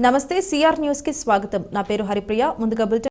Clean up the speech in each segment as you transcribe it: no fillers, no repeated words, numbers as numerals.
నమస్తే CR news కి స్వాగతం. నా పేరు హరిప్రియ. ముందుగా బులెటిన్.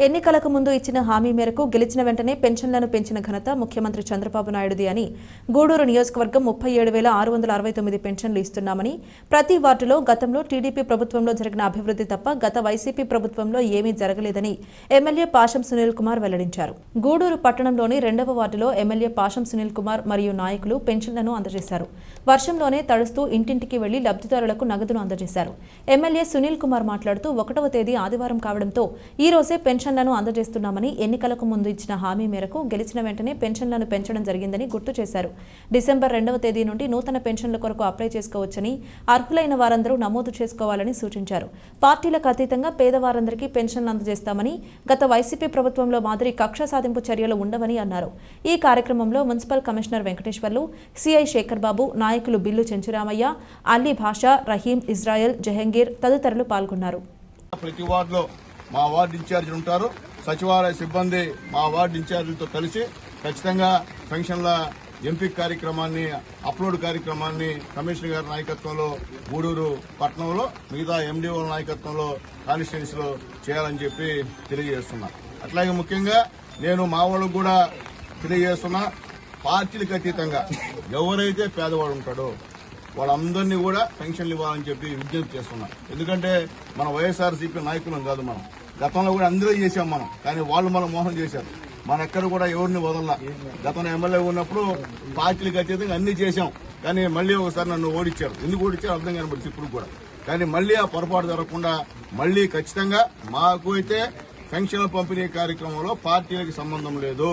ఎన్నికలకు ముందు ఇచ్చిన హామీ మేరకు గెలిచిన వెంటనే పెన్షన్లను పెంచిన ఘనత ముఖ్యమంత్రి చంద్రబాబు నాయుడుది అని గూడూరు నియోజకవర్గం 37,669 పెన్షన్లు ఇస్తున్నామని, ప్రతి వార్డులో గతంలో టీడీపీ ప్రభుత్వంలో జరిగిన అభివృద్ధి తప్ప గత వైసీపీ ప్రభుత్వంలో ఏమీ జరగలేదని ఎమ్మెల్యే పాషం సునీల్ కుమార్ వెల్లడించారు. గూడూరు పట్టణంలోని 2వ వార్డులో ఎమ్మెల్యే పాషం సునీల్ కుమార్ మరియు నాయకులు పెన్షన్లను అందజేశారు. వర్షంలోనే తడుస్తూ ఇంటింటికి వెళ్లి లబ్ధిదారులకు నగదును అందజేశారు. ఎమ్మెల్యే సునీల్ కుమార్ మాట్లాడుతూ 1వ తేదీ ఆదివారం కావడంతో ఈ రోజే పెన్షన్లను అందజేస్తున్నామని, ఎన్నికలకు ముందు ఇచ్చిన హామీ మేరకు గెలిచిన వెంటనే పెన్షన్లను పెంచడం జరిగిందని గుర్తు చేశారు. డిసెంబర్ 2వ తేదీ నుండి నూతన పెన్షన్ల కొరకు అప్లై చేసుకోవచ్చని, అర్హులైన వారందరూ నమోదు చేసుకోవాలని సూచించారు. పార్టీలకు అతీతంగా పేదవారందరికీ పెన్షన్లు అందజేస్తామని, గత వైసీపీ ప్రభుత్వంలో మాదిరి కక్ష సాధింపు చర్యలు ఉండవని అన్నారు. ఈ కార్యక్రమంలో municipal commissioner Venkateswarlu, CI Sekhar Babu, నాయకులు బిల్లు చెంచురామయ్య, అల్లీ భాషా, రహీం, ఇజ్రాయెల్, జహంగీర్ తదితరులు పాల్గొన్నారు. మా వార్డు ఇన్ఛార్జీలు ఉంటారు, సచివాలయ సిబ్బంది మా వార్డు ఇన్ఛార్జీలతో కలిసి ఖచ్చితంగా పెన్షన్ల ఎంపిక కార్యక్రమాన్ని, అప్లోడ్ కార్యక్రమాన్ని కమిషనర్ గారి నాయకత్వంలో గూడూరు పట్టణంలో, మిగతా ఎండిఓ నాయకత్వంలో కాన్స్టిట్యున్సీలో చేయాలని చెప్పి తెలియజేస్తున్నా. అట్లాగే ముఖ్యంగా నేను మా వాళ్ళకు కూడా తెలియజేస్తున్నా, పార్టీలకు అతీతంగా ఎవరైతే పేదవాడు ఉంటాడో వాళ్ళందరినీ కూడా పెన్షన్లు ఇవ్వాలని చెప్పి విజ్ఞప్తి చేస్తున్నా. ఎందుకంటే మన వైఎస్ఆర్సీపీ నాయకులం కాదు, మనం గతంలో కూడా అందరూ చేశాం మనం, కానీ వాళ్ళు మనం మోసం చేశారు. మన ఎక్కడ కూడా ఎవరిని వదలలా. గతంలో ఎమ్మెల్యే ఉన్నప్పుడు పార్టీలకు అతీతంగా అన్ని చేశాం, కానీ మళ్ళీ ఒకసారి నన్ను ఓడించారు. ఎందుకు ఓడించారు అర్థం కనబడుతుంది ఇప్పుడు కూడా. కానీ మళ్ళీ ఆ పొరపాటు జరగకుండా మళ్ళీ ఖచ్చితంగా మాకు అయితే పెన్షన్ల పంపిణీ కార్యక్రమంలో పార్టీలకు సంబంధం లేదు.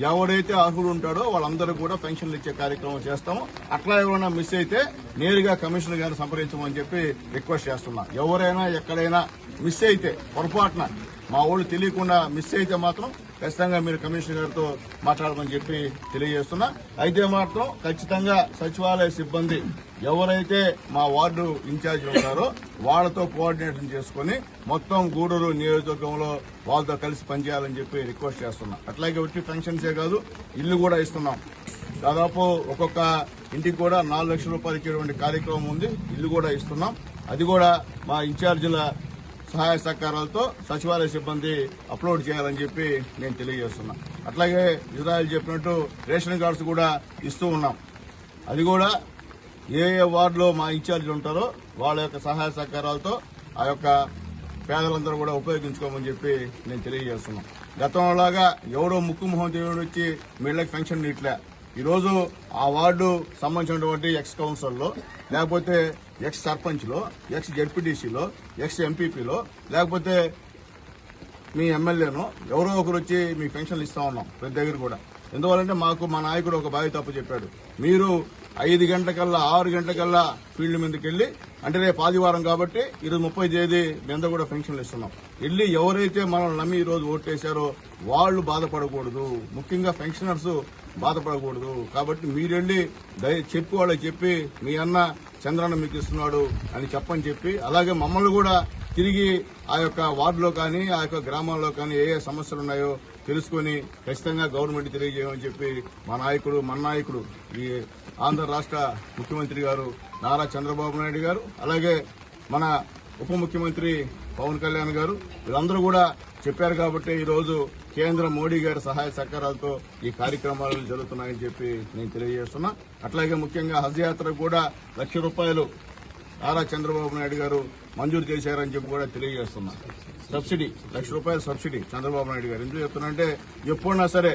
ఎవడైతే అర్హుడు ఉంటాడో వాళ్ళందరూ కూడా పెన్షన్లు ఇచ్చే కార్యక్రమం చేస్తాము. అట్లా ఎవరైనా మిస్ అయితే నేరుగా కమిషనర్ గారిని సంప్రదించమని చెప్పి రిక్వెస్ట్ చేస్తున్నా. ఎవరైనా ఎక్కడైనా మిస్ అయితే, పొరపాటున మా ఊళ్ళు తెలియకుండా మిస్ అయితే మాత్రం ఖచ్చితంగా మీరు కమిషనర్ గారితో మాట్లాడమని చెప్పి తెలియజేస్తున్నా. అయితే మాత్రం ఖచ్చితంగా సచివాలయ సిబ్బంది ఎవరైతే మా వార్డు ఇన్ఛార్జి ఉంటారో వాళ్లతో కోఆర్డినేషన్ చేసుకుని మొత్తం గూడూరు నియోజకవర్గంలో వాళ్ళతో కలిసి పనిచేయాలని చెప్పి రిక్వెస్ట్ చేస్తున్నా. అట్లాగే వచ్చి పెన్షన్సే కాదు, ఇల్లు కూడా ఇస్తున్నాం. దాదాపు ఒక్కొక్క ఇంటికి కూడా 4 లక్షల రూపాయలు ఇచ్చేటువంటి కార్యక్రమం ఉంది. ఇల్లు కూడా ఇస్తున్నాం. అది కూడా మా ఇన్ఛార్జీల సహాయ సహకారాలతో సచివాలయ సిబ్బంది అప్లోడ్ చేయాలని చెప్పి నేను తెలియజేస్తున్నా. అట్లాగే ఇజ్రాయెల్ చెప్పినట్టు రేషన్ కార్డ్స్ కూడా ఇస్తూ ఉన్నాం. అది కూడా ఏ వార్డులో మా ఇన్ఛార్జీలు ఉంటారో వాళ్ళ యొక్క సహాయ సహకారాలతో ఆ యొక్క పేదలందరూ కూడా ఉపయోగించుకోమని చెప్పి నేను తెలియజేస్తున్నాం. గతంలాగా ఎవడో ముక్కు మొహం దేవుడు వచ్చి వీళ్ళకి పెన్షన్ ఇట్లా ఈరోజు ఆ వార్డు సంబంధించినటువంటి ఎక్స్ కౌన్సిల్లో, లేకపోతే ఎక్స్ సర్పంచ్లో, ఎక్స్ జెడ్పీటీసీలో, ఎక్స్ ఎంపీపీలో, లేకపోతే మీ ఎమ్మెల్యేనో ఎవరో ఒకరు వచ్చి మీ పెన్షన్లు ఇస్తా ఉన్నాం ప్రతి దగ్గర కూడా. ఎందువల్లంటే మాకు మా నాయకుడు ఒక బావి తప్పు చెప్పాడు. మీరు 5 గంటలకల్లా 6 గంటలకల్లా ఫీల్డ్ మీదకి వెళ్లి, అంటే రేపు ఆదివారం కాబట్టి ఈరోజు 30 తేదీ మీద కూడా పెన్షన్లు ఇస్తున్నాం. వెళ్ళి ఎవరైతే మనల్ని నమ్మి ఈరోజు ఓటేశారో వాళ్ళు బాధపడకూడదు, ముఖ్యంగా పెన్షనర్స్ బాధపడకూడదు. కాబట్టి మీరెళ్ళి చెప్పి వాళ్ళకి చెప్పి మీ అన్న చంద్రన్న మీకు ఇస్తున్నాడు అని చెప్పని చెప్పి, అలాగే మమ్మల్ని కూడా తిరిగి ఆ యొక్క వార్డులో కానీ ఆ యొక్క గ్రామాల్లో కానీ ఏ సమస్యలు ఉన్నాయో తెలుసుకుని ఖచ్చితంగా గవర్నమెంట్ తెలియజేయమని చెప్పి మన నాయకుడు ఈ ఆంధ్ర రాష్ట్ర ముఖ్యమంత్రి గారు నారా చంద్రబాబు నాయుడు గారు, అలాగే మన ఉప ముఖ్యమంత్రి పవన్ కళ్యాణ్ గారు వీళ్ళందరూ కూడా చెప్పారు కాబట్టి ఈరోజు కేంద్ర మోడీ గారి సహాయ సహకారాలతో ఈ కార్యక్రమాలు జరుగుతున్నాయని చెప్పి నేను తెలియజేస్తున్నా. అట్లాగే ముఖ్యంగా హజ్ యాత్రకు కూడా ₹1,00,000 నారా చంద్రబాబు నాయుడు గారు మంజూరు చేశారని చెప్పి కూడా తెలియజేస్తున్నా. సబ్సిడీ ₹1,00,000 సబ్సిడీ చంద్రబాబు నాయుడు గారు ఎందుకు చెప్తున్నారంటే ఎప్పుడన్నా సరే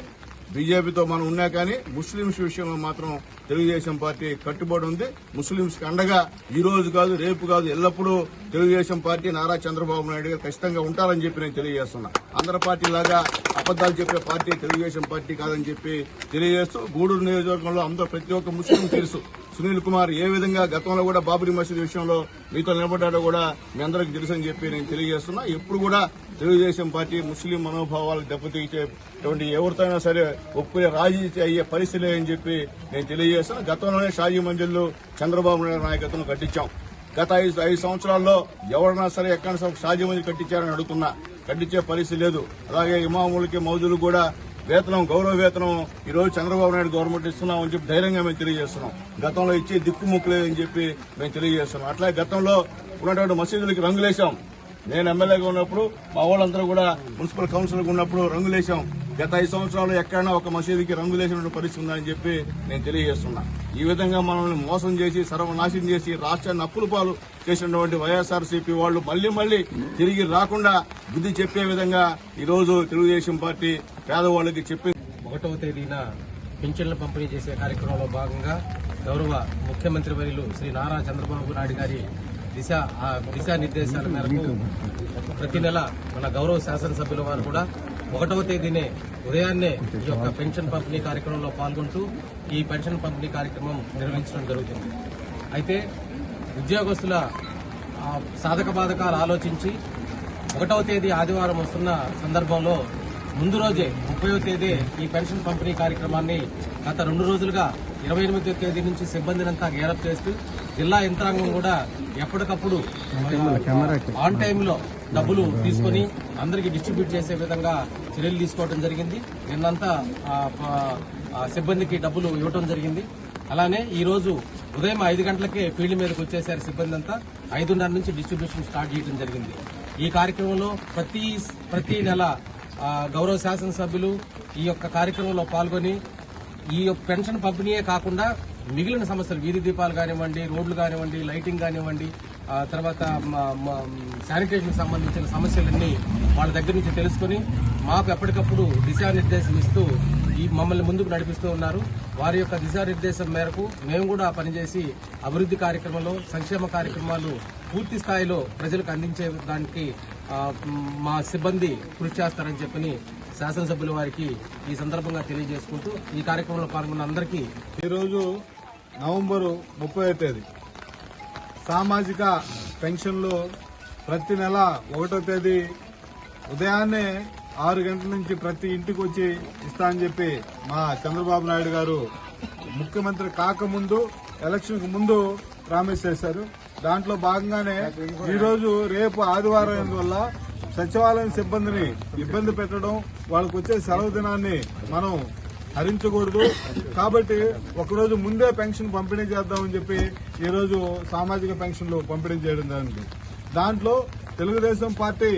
బీజేపీతో మనం ఉన్నా కానీ ముస్లింస్ విషయంలో మాత్రం తెలుగుదేశం పార్టీ కట్టుబడి ఉంది. ముస్లింస్ కి అండగా ఈ రోజు కాదు, రేపు కాదు, ఎల్లప్పుడూ తెలుగుదేశం పార్టీ నారా చంద్రబాబు నాయుడు గారు ఖచ్చితంగా ఉంటారని చెప్పి నేను తెలియజేస్తున్నా. ఆంధ్ర పార్టీ లాగా అబద్దాలు చెప్పే పార్టీ తెలుగుదేశం పార్టీ కాదని చెప్పి తెలియజేస్తూ గూడూరు నియోజకవర్గంలో అందరూ ప్రతి ఒక్క ముస్లిం తెలుసు. సునీల్ కుమార్ ఏ విధంగా గతంలో కూడా బాబరీ మసీద్ విషయంలో మీతో నిలబడ్డాడో కూడా మీ అందరికీ తెలుసని చెప్పి నేను తెలియజేస్తున్నా. ఎప్పుడు కూడా తెలుగుదేశం పార్టీ ముస్లిం మనోభావాలు దెబ్బతీసేటువంటి ఎవరితోనైనా సరే ఒప్పుకునే రాజీ అయ్యే పరిస్థితి అని చెప్పి నేను తెలియజేస్తున్నా. గతంలోనే షాజీ మంజిల్లు చంద్రబాబు నాయుడు నాయకత్వం కట్టించాం. గత 5 సంవత్సరాల్లో ఎవరైనా సరే ఎక్కడ షాజీ మంజిల్ కట్టించారని అడుగుతున్నా. కట్టించే పరిస్థితి లేదు. అలాగే ఇమాములకి మౌజులు కూడా వేతనం, గౌరవ వేతనం ఈ రోజు చంద్రబాబు నాయుడు గవర్నమెంట్ ఇస్తున్నామని చెప్పి ధైర్యంగా మేము తెలియజేస్తున్నాం. గతంలో ఇచ్చే దిక్కుముక్కు లేదని చెప్పి మేము తెలియజేస్తున్నాం. అట్లాగే గతంలో ఉన్నటువంటి మసీదులకి రంగులేశాం. నేను ఎమ్మెల్యేగా ఉన్నప్పుడు మా వాళ్ళందరూ కూడా మున్సిపల్ కౌన్సిలర్గా ఉన్నప్పుడు రంగులేశాం. గత 5 సంవత్సరాలు ఎక్కడైనా ఒక మసీదుకి రంగులేసినటువంటి పరిస్థితి ఉందని చెప్పి నేను తెలియజేస్తున్నా. ఈ విధంగా మనల్ని మోసం చేసి సర్వనాశనం చేసి రాష్ట్రాన్ని అప్పుల పాలు చేసినటువంటి వైఎస్ఆర్సీపీ వాళ్ళు మళ్లీ తిరిగి రాకుండా బుద్ధి చెప్పే విధంగా ఈ రోజు తెలుగుదేశం పార్టీ పేదవాళ్ళకి చెప్పి 1వ తేదీన పింఛన్ల పంపిణీ చేసే కార్యక్రమంలో భాగంగా గౌరవ ముఖ్యమంత్రి వర్యులు శ్రీ నారా చంద్రబాబు నాయుడు గారి దిశానిర్దేశాల మేరకు ప్రతి నెల మన గౌరవ శాసనసభ్యుల వారు కూడా 1వ తేదీనే ఉదయాన్నే ఈ యొక్క పెన్షన్ పంపిణీ కార్యక్రమంలో పాల్గొంటూ ఈ పెన్షన్ పంపిణీ కార్యక్రమం నిర్వహించడం జరుగుతుంది. అయితే ఉద్యోగస్తుల సాధక బాధకాలు ఆలోచించి 1వ తేదీ ఆదివారం వస్తున్న సందర్భంలో ముందు రోజే 30వ తేదీ ఈ పెన్షన్ పంపిణీ కార్యక్రమాన్ని గత 2 రోజులుగా 28వ తేదీ నుంచి సిబ్బందినంతా గేరప్ చేస్తూ జిల్లా యంత్రాంగం కూడా ఎప్పటికప్పుడు ఆన్ టైంలో డబ్బులు తీసుకుని అందరికీ డిస్ట్రిబ్యూట్ చేసే విధంగా చర్యలు తీసుకోవడం జరిగింది. నిన్నంతా సిబ్బందికి డబ్బులు ఇవ్వడం జరిగింది. అలానే ఈ రోజు ఉదయం 5 గంటలకే ఫీల్డ్ మీదకి వచ్చేసారు సిబ్బంది అంతా. 5:30 నుంచి డిస్ట్రిబ్యూషన్ స్టార్ట్ చేయడం జరిగింది. ఈ కార్యక్రమంలో ప్రతి నెల గౌరవ శాసనసభ్యులు ఈ యొక్క కార్యక్రమంలో పాల్గొని ఈ పెన్షన్ పంపిణీయే కాకుండా మిగిలిన సమస్యలు, వీధి దీపాలు కానివ్వండి, రోడ్లు కానివ్వండి, లైటింగ్ కానివ్వండి, తర్వాత శానిటేషన్ సంబంధించిన సమస్యలన్నీ వాళ్ళ దగ్గర నుంచి తెలుసుకుని మాకు ఎప్పటికప్పుడు దిశానిర్దేశం ఇస్తూ మమ్మల్ని ముందుకు నడిపిస్తూ ఉన్నారు. వారి యొక్క దిశానిర్దేశం మేరకు మేము కూడా పనిచేసి అభివృద్ధి కార్యక్రమంలో, సంక్షేమ కార్యక్రమాలు పూర్తి స్థాయిలో ప్రజలకు అందించే దానికి మా సిబ్బంది కృషి చేస్తారని చెప్పని శాసనసభ్యుల వారికి ఈ సందర్భంగా తెలియజేసుకుంటూ ఈ కార్యక్రమంలో పాల్గొన్న అందరికీ ఈరోజు నవంబరు 30వ తేదీ సామాజిక పెన్షన్లు ప్రతి నెల 1వ తేదీ ఉదయాన్నే 6 గంటల నుంచి ప్రతి ఇంటికి వచ్చి ఇస్తా అని చెప్పి మా చంద్రబాబు నాయుడు గారు ముఖ్యమంత్రి కాకముందు ఎలక్షన్ కు ముందు ప్రామిస్ చేశారు. దాంట్లో భాగంగానే ఈరోజు రేపు ఆదివారం అయినందువల్ల సచివాలయం సిబ్బందిని ఇబ్బంది పెట్టడం, వాళ్ళకు వచ్చే సెలవు దినాన్ని మనం హరించకూడదు కాబట్టి ఒకరోజు ముందే పెన్షన్ పంపిణీ చేద్దామని చెప్పి ఈరోజు సామాజిక పెన్షన్లు పంపిణీ చేయడం జరిగింది. దాంట్లో తెలుగుదేశం పార్టీ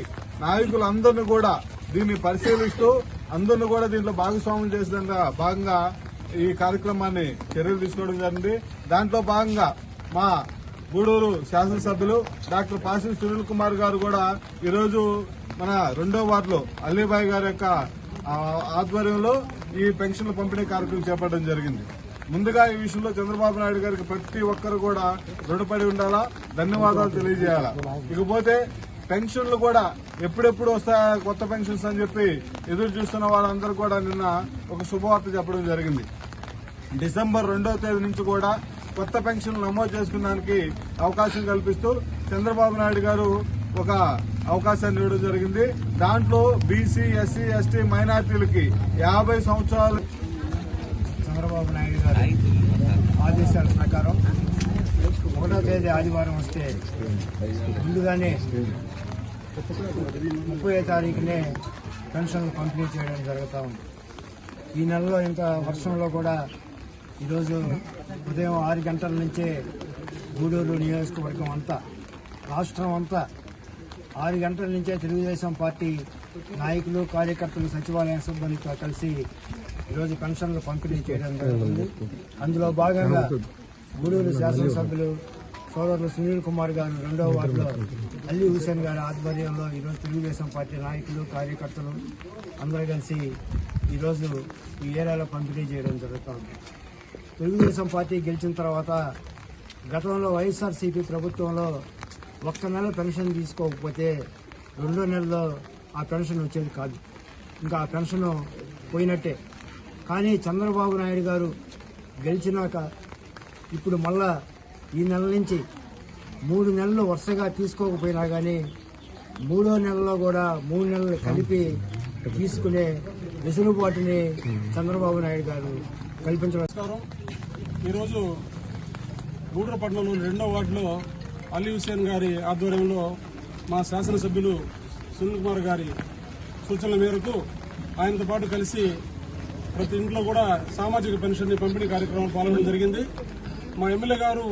నాయకులందరినీ కూడా దీన్ని పరిశీలిస్తూ అందరినీ కూడా దీంట్లో భాగస్వామ్యం చేసే భాగంగా ఈ కార్యక్రమాన్ని చర్యలు తీసుకోవడం జరిగింది. దాంట్లో భాగంగా మా గూడూరు శాసనసభ్యులు డాక్టర్ పాసి సునీల్ కుమార్ గారు కూడా ఈరోజు మన 2వ వార్డులో అల్లీబాయి గారి యొక్క ఆధ్వర్యంలో ఈ పెన్షన్ల పంపిణీ కార్యక్రమం చేపట్టడం జరిగింది. ముందుగా ఈ విషయంలో చంద్రబాబు నాయుడు గారికి ప్రతి ఒక్కరు కూడా రుణపడి ఉండాలా, ధన్యవాదాలు తెలియజేయాలా. ఇకపోతే పెన్షన్లు కూడా ఎప్పుడెప్పుడు వస్తాయా కొత్త పెన్షన్స్ అని చెప్పి ఎదురు చూస్తున్న వాళ్ళందరూ కూడా నిన్న ఒక శుభవార్త చెప్పడం జరిగింది. డిసెంబర్ 2వ తేదీ నుంచి కూడా కొత్త పెన్షన్లు నమోదు చేసుకున్నానికి అవకాశం కల్పిస్తూ చంద్రబాబు నాయుడు గారు ఒక అవకాశాన్ని ఇవ్వడం జరిగింది. దాంట్లో బీసీ, ఎస్సీ, ఎస్టీ, మైనార్టీలకి 50 సంవత్సరాలు చంద్రబాబు నాయుడు గారి ఆదేశాల ప్రకారం 1వ తేదీ ఆదివారం వస్తే ముందుగానే 30వ తారీఖునే పెన్షన్లు పంపిణీ చేయడం జరుగుతూ ఉంది. ఈ నెలలో ఇంత వర్షంలో కూడా ఈరోజు ఉదయం 6 గంటల నుంచే గూడూరు నియోజకవర్గం అంతా రాష్ట్రం అంతా 6 గంటల నుంచే తెలుగుదేశం పార్టీ నాయకులు కార్యకర్తలు సచివాలయ సిబ్బందితో కలిసి ఈరోజు పెన్షన్లు పంపిణీ చేయడం జరుగుతుంది. అందులో భాగంగా గూడూరు శాసనసభ్యులు సోదరులు సునీల్ కుమార్ గారు 2వ వార్డులో అల్లీ హుసేన్ గారి ఆధ్వర్యంలో ఈరోజు తెలుగుదేశం పార్టీ నాయకులు కార్యకర్తలు అందరూ కలిసి ఈరోజు ఈ ఏరియాలో పంపిణీ చేయడం జరుగుతుంది. తెలుగుదేశం పార్టీ గెలిచిన తర్వాత గతంలో వైఎస్ఆర్సీపీ ప్రభుత్వంలో 1 నెల పెన్షన్ తీసుకోకపోతే 2వ నెలలో ఆ పెన్షన్ వచ్చేది కాదు, ఇంకా ఆ పెన్షన్ పోయినట్టే. కానీ చంద్రబాబు నాయుడు గారు గెలిచినాక ఇప్పుడు మళ్ళా ఈ నెల నుంచి 3 నెలలు వరుసగా తీసుకోకపోయినా కానీ 3వ నెలలో కూడా 3 నెలలు కలిపి తీసుకునే వెసులుబాటుని చంద్రబాబు నాయుడు గారు కల్పించడం. ఈరోజు గూడూరు పట్టణంలో 2వ వార్డులో అలీ హుసేన్ గారి ఆధ్వర్యంలో మా శాసనసభ్యులు సునీల్ కుమార్ గారి సూచనల మేరకు ఆయనతో పాటు కలిసి ప్రతి ఇంట్లో కూడా సామాజిక పెన్షన్ పంపిణీ కార్యక్రమం పాల్గొనడం జరిగింది. మా ఎమ్మెల్యే గారు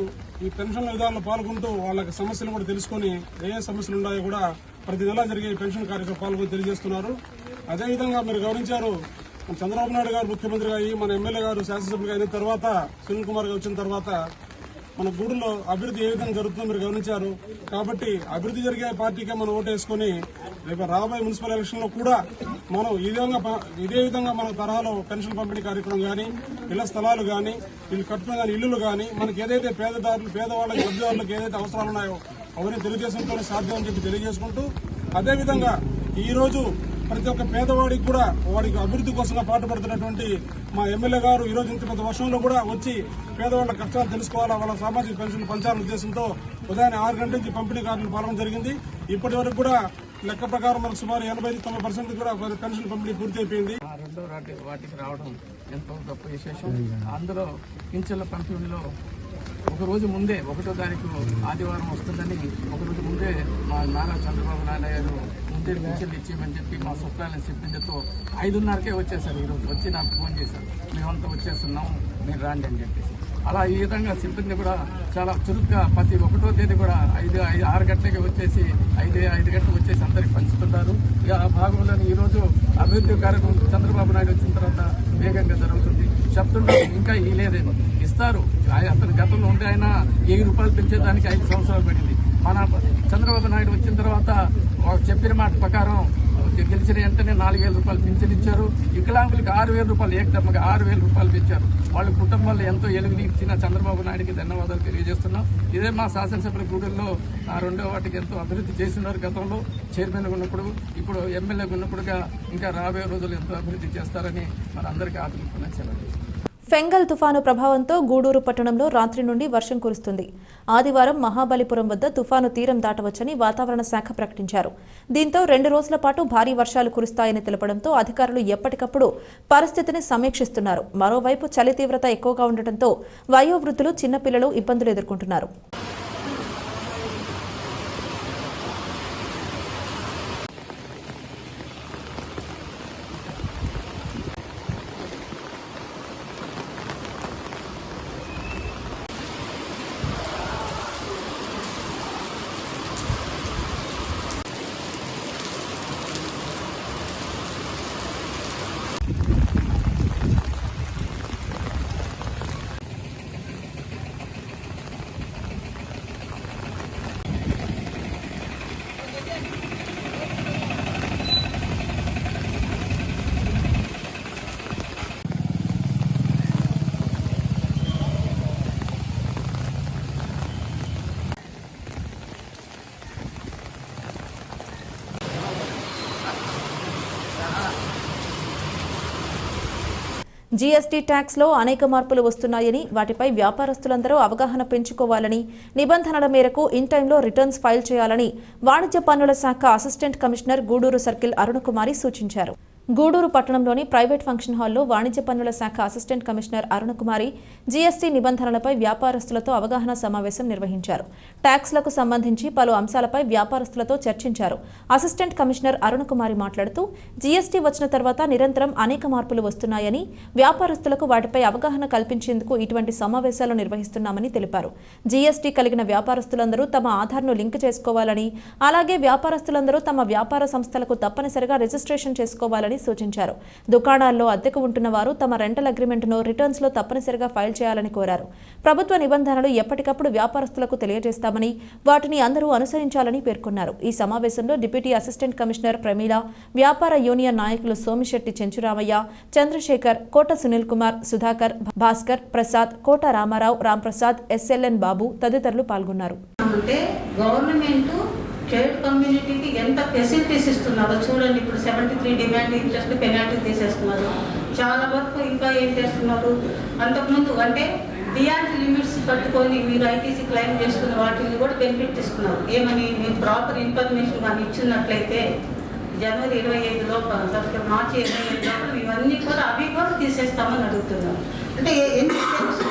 ఈ పెన్షన్ల విధానంలో పాల్గొంటూ వాళ్ళకి సమస్యలు కూడా తెలుసుకుని ఏ సమస్యలు ఉన్నాయో కూడా ప్రతి నెల జరిగే పెన్షన్ కార్యక్రమం పాల్గొని తెలియజేస్తున్నారు. అదేవిధంగా మీరు గమనించారు, చంద్రబాబు నాయుడు గారు ముఖ్యమంత్రిగా అయ్యి మన ఎమ్మెల్యే గారు శాసనసభ్యులుగా అయిన తర్వాత సునీల్ కుమార్ గారు వచ్చిన తర్వాత మన గూడూరులో అభివృద్ధి ఏ విధంగా జరుగుతుందో మీరు గమనించారు. కాబట్టి అభివృద్ధి జరిగే పార్టీకే మనం ఓటేసుకుని రేపు రాబోయే మున్సిపల్ ఎలక్షన్ లో కూడా మనం ఇదే విధంగా మన తరహాలో పెన్షన్ పంపిణీ కార్యక్రమం కానీ, ఇళ్ల స్థలాలు కానీ, వీళ్ళు కట్టుకున్న కానీ ఇళ్లు కానీ, మనకి ఏదైతే పేదవాళ్ళకి లబ్ధిదారులకు ఏదైతే అవసరాలు ఉన్నాయో అవన్నీ తెలుగుదేశంతోనే సాధ్యం అని చెప్పి తెలియజేసుకుంటూ, అదేవిధంగా ఈ రోజు ప్రతి ఒక్క పేదవాడికి కూడా వాడికి అభివృద్ధి కోసంగా పాటుపడుతున్నటువంటి మా ఎమ్మెల్యే గారు ఈ రోజు ఇంత పెద్ద వర్షంలో కూడా వచ్చి పేదవాళ్ల కష్టాలు తెలుసుకోవాలా, వాళ్ళ సామాజిక పెన్షన్లు పంచాలనే ఉద్దేశంతో ఉదయాన్నే 6 గంటల నుంచి పంపిణీ కార్డులు పాల్గొనడం జరిగింది. ఇప్పటి వరకు కూడా లెక్క ప్రకారం మనకు సుమారు 80-90% కూడా పెన్షన్ పంపిణీ పూర్తి అయిపోయింది. 2వ వాటికి రావడం ఎంతో గొప్ప విశేషం. అందులో పింఛన్ల పంపిణీలో ఒకరోజు ముందే 1వ తారీఖు ఆదివారం వస్తుందని ఒకరోజు ముందే మా నారా చంద్రబాబు నాయుడు గారు ముందే పింఛన్లు ఇచ్చేయమని చెప్పి మా సచివాలయం సిబ్బందితో 5:30కే వచ్చేసారు. ఈరోజు వచ్చి నాకు ఫోన్ చేశారు, మేమంతా వచ్చేస్తున్నాం మీరు రాండి అని చెప్పేసి. అలా ఈ విధంగా సిబ్బంది కూడా చాలా చురుగ్గా ప్రతి 1వ తేదీ కూడా 6 గంటలకి వచ్చేసి 5 గంటలకు వచ్చేసి అందరికి పంచుతుంటారు. ఇక ఆ భాగంలో ఈరోజు అభివృద్ధి కార్యక్రమం చంద్రబాబు నాయుడు వచ్చిన తర్వాత వేగంగా జరుగుతుంది. చెప్తుంటారు ఇంకా లేదేమో ఇస్తారు. అతను గతంలో ఉంటే ఆయన 1000 రూపాయలు పెంచేదానికి 5 సంవత్సరాలు పడింది. మన చంద్రబాబు నాయుడు వచ్చిన తర్వాత చెప్పిన మాట ప్రకారం గెలిచిన వెంటనే 4000 రూపాయలు పింఛన్ ఇచ్చారు. వికలాంగులకి 6000 రూపాయలు ఏకదమ్మగా 6000 రూపాయలు పెంచారు. వాళ్ళ కుటుంబాల్లో ఎంతో ఎలుగునిచ్చిన చంద్రబాబు నాయుడికి ధన్యవాదాలు తెలియజేస్తున్నాం. ఇదే మా శాసనసభ్యుల గూడూరులో 2వ వాటికి ఎంతో అభివృద్ధి చేస్తున్నారు. గతంలో చైర్మన్ ఉన్నప్పుడు, ఇప్పుడు ఎమ్మెల్యేగా ఉన్నప్పుడుగా ఇంకా రాబోయే రోజులు ఎంతో అభివృద్ధి చేస్తారని మనందరికీ ఆశిస్తున్నాం. ఫెంగల్ తుఫాను ప్రభావంతో గూడూరు పట్టణంలో రాత్రి నుండి వర్షం కురుస్తుంది. ఆదివారం మహాబలిపురం వద్ద తుఫాను తీరం దాటవచ్చని వాతావరణ శాఖ ప్రకటించారు. దీంతో 2 రోజుల పాటు భారీ వర్షాలు కురుస్తాయని తెలపడంతో అధికారులు ఎప్పటికప్పుడు పరిస్థితిని సమీక్షిస్తున్నారు. మరోవైపు చలి తీవ్రత ఎక్కువగా ఉండటంతో వయోవృద్ధులు, చిన్నపిల్లలు ఇబ్బందులు ఎదుర్కొంటున్నారు. జీఎస్టీ ట్యాక్స్లో అనేక మార్పులు వస్తున్నాయని, వాటిపై వ్యాపారస్తులందరూ అవగాహన పెంచుకోవాలని, నిబంధనల మేరకు ఇన్ టైంలో రిటర్న్స్ ఫైల్ చేయాలని వాణిజ్య పన్నుల శాఖ assistant commissioner Gudur circle Arunakumari సూచించారు. గూడూరు పట్టణంలోని ప్రైవేట్ ఫంక్షన్ హాల్లో వాణిజ్య పన్నుల శాఖ అసిస్టెంట్ కమిషనర్ అరుణకుమారి జీఎస్టీ నిబంధనలపై వ్యాపారస్తులతో అవగాహన సమావేశం నిర్వహించారు. ట్యాక్స్లకు సంబంధించి పలు అంశాలపై వ్యాపారస్తులతో చర్చించారు. అసిస్టెంట్ కమిషనర్ అరుణకుమారి మాట్లాడుతూ జీఎస్టీ వచ్చిన తర్వాత నిరంతరం అనేక మార్పులు వస్తున్నాయని, వ్యాపారస్తులకు వాటిపై అవగాహన కల్పించేందుకు ఇటువంటి సమావేశాలు నిర్వహిస్తున్నామని తెలిపారు. జీఎస్టీ కలిగిన వ్యాపారస్తులందరూ తమ ఆధార్ను లింక్ చేసుకోవాలని, అలాగే వ్యాపారస్తులందరూ తమ వ్యాపార సంస్థలకు తప్పనిసరిగా రిజిస్ట్రేషన్ చేసుకోవాలని సూచించారు. దుకాణాల్లో అద్దెకు ఉంటున్న వారు తమ రెంటల్ అగ్రిమెంట్ను రిటర్న్స్ లో తప్పనిసరిగా ఫైల్ చేయాలని కోరారు. ప్రభుత్వ నిబంధనలు ఎప్పటికప్పుడు వ్యాపారస్తులకు తెలియజేస్తామని, వాటిని అందరూ అనుసరించాలని పేర్కొన్నారు. ఈ సమావేశంలో డిప్యూటీ అసిస్టెంట్ కమిషనర్ ప్రమీల, వ్యాపార యూనియన్ నాయకులు సోమిశెట్టి చెంచురామయ్య, చంద్రశేఖర్, కోట సునీల్ కుమార్, సుధాకర్, భాస్కర్, ప్రసాద్, కోట రామారావు, రాంప్రసాద్, ఎస్ఎల్ఎన్ బాబు తదితరులు పాల్గొన్నారు. ట్రేడ్ కమ్యూనిటీకి ఎంత ఫెసిలిటీస్ ఇస్తున్నారో చూడండి. ఇప్పుడు 73 డిమాండ్ ఇంట్రెస్ట్ పెనాల్టీ తీసేస్తున్నారు. చాలా వరకు ఇంకా ఏం చేస్తున్నారు, అంతకుముందు అంటే బియాండ్ లిమిట్స్ పట్టుకొని మీరు ఐటీసీ క్లెయిమ్ చేసుకున్న వాటిని కూడా బెనిఫిట్ ఇస్తున్నారు. ఏమని మీరు ప్రాపర్ ఇన్ఫర్మేషన్ కానీ ఇచ్చినట్లయితే జనవరి 25 లోపల, మార్చి 25 లోపల ఇవన్నీ కూడా అవి కూడా తీసేస్తామని అడుగుతున్నారు. అంటే ఎందుకు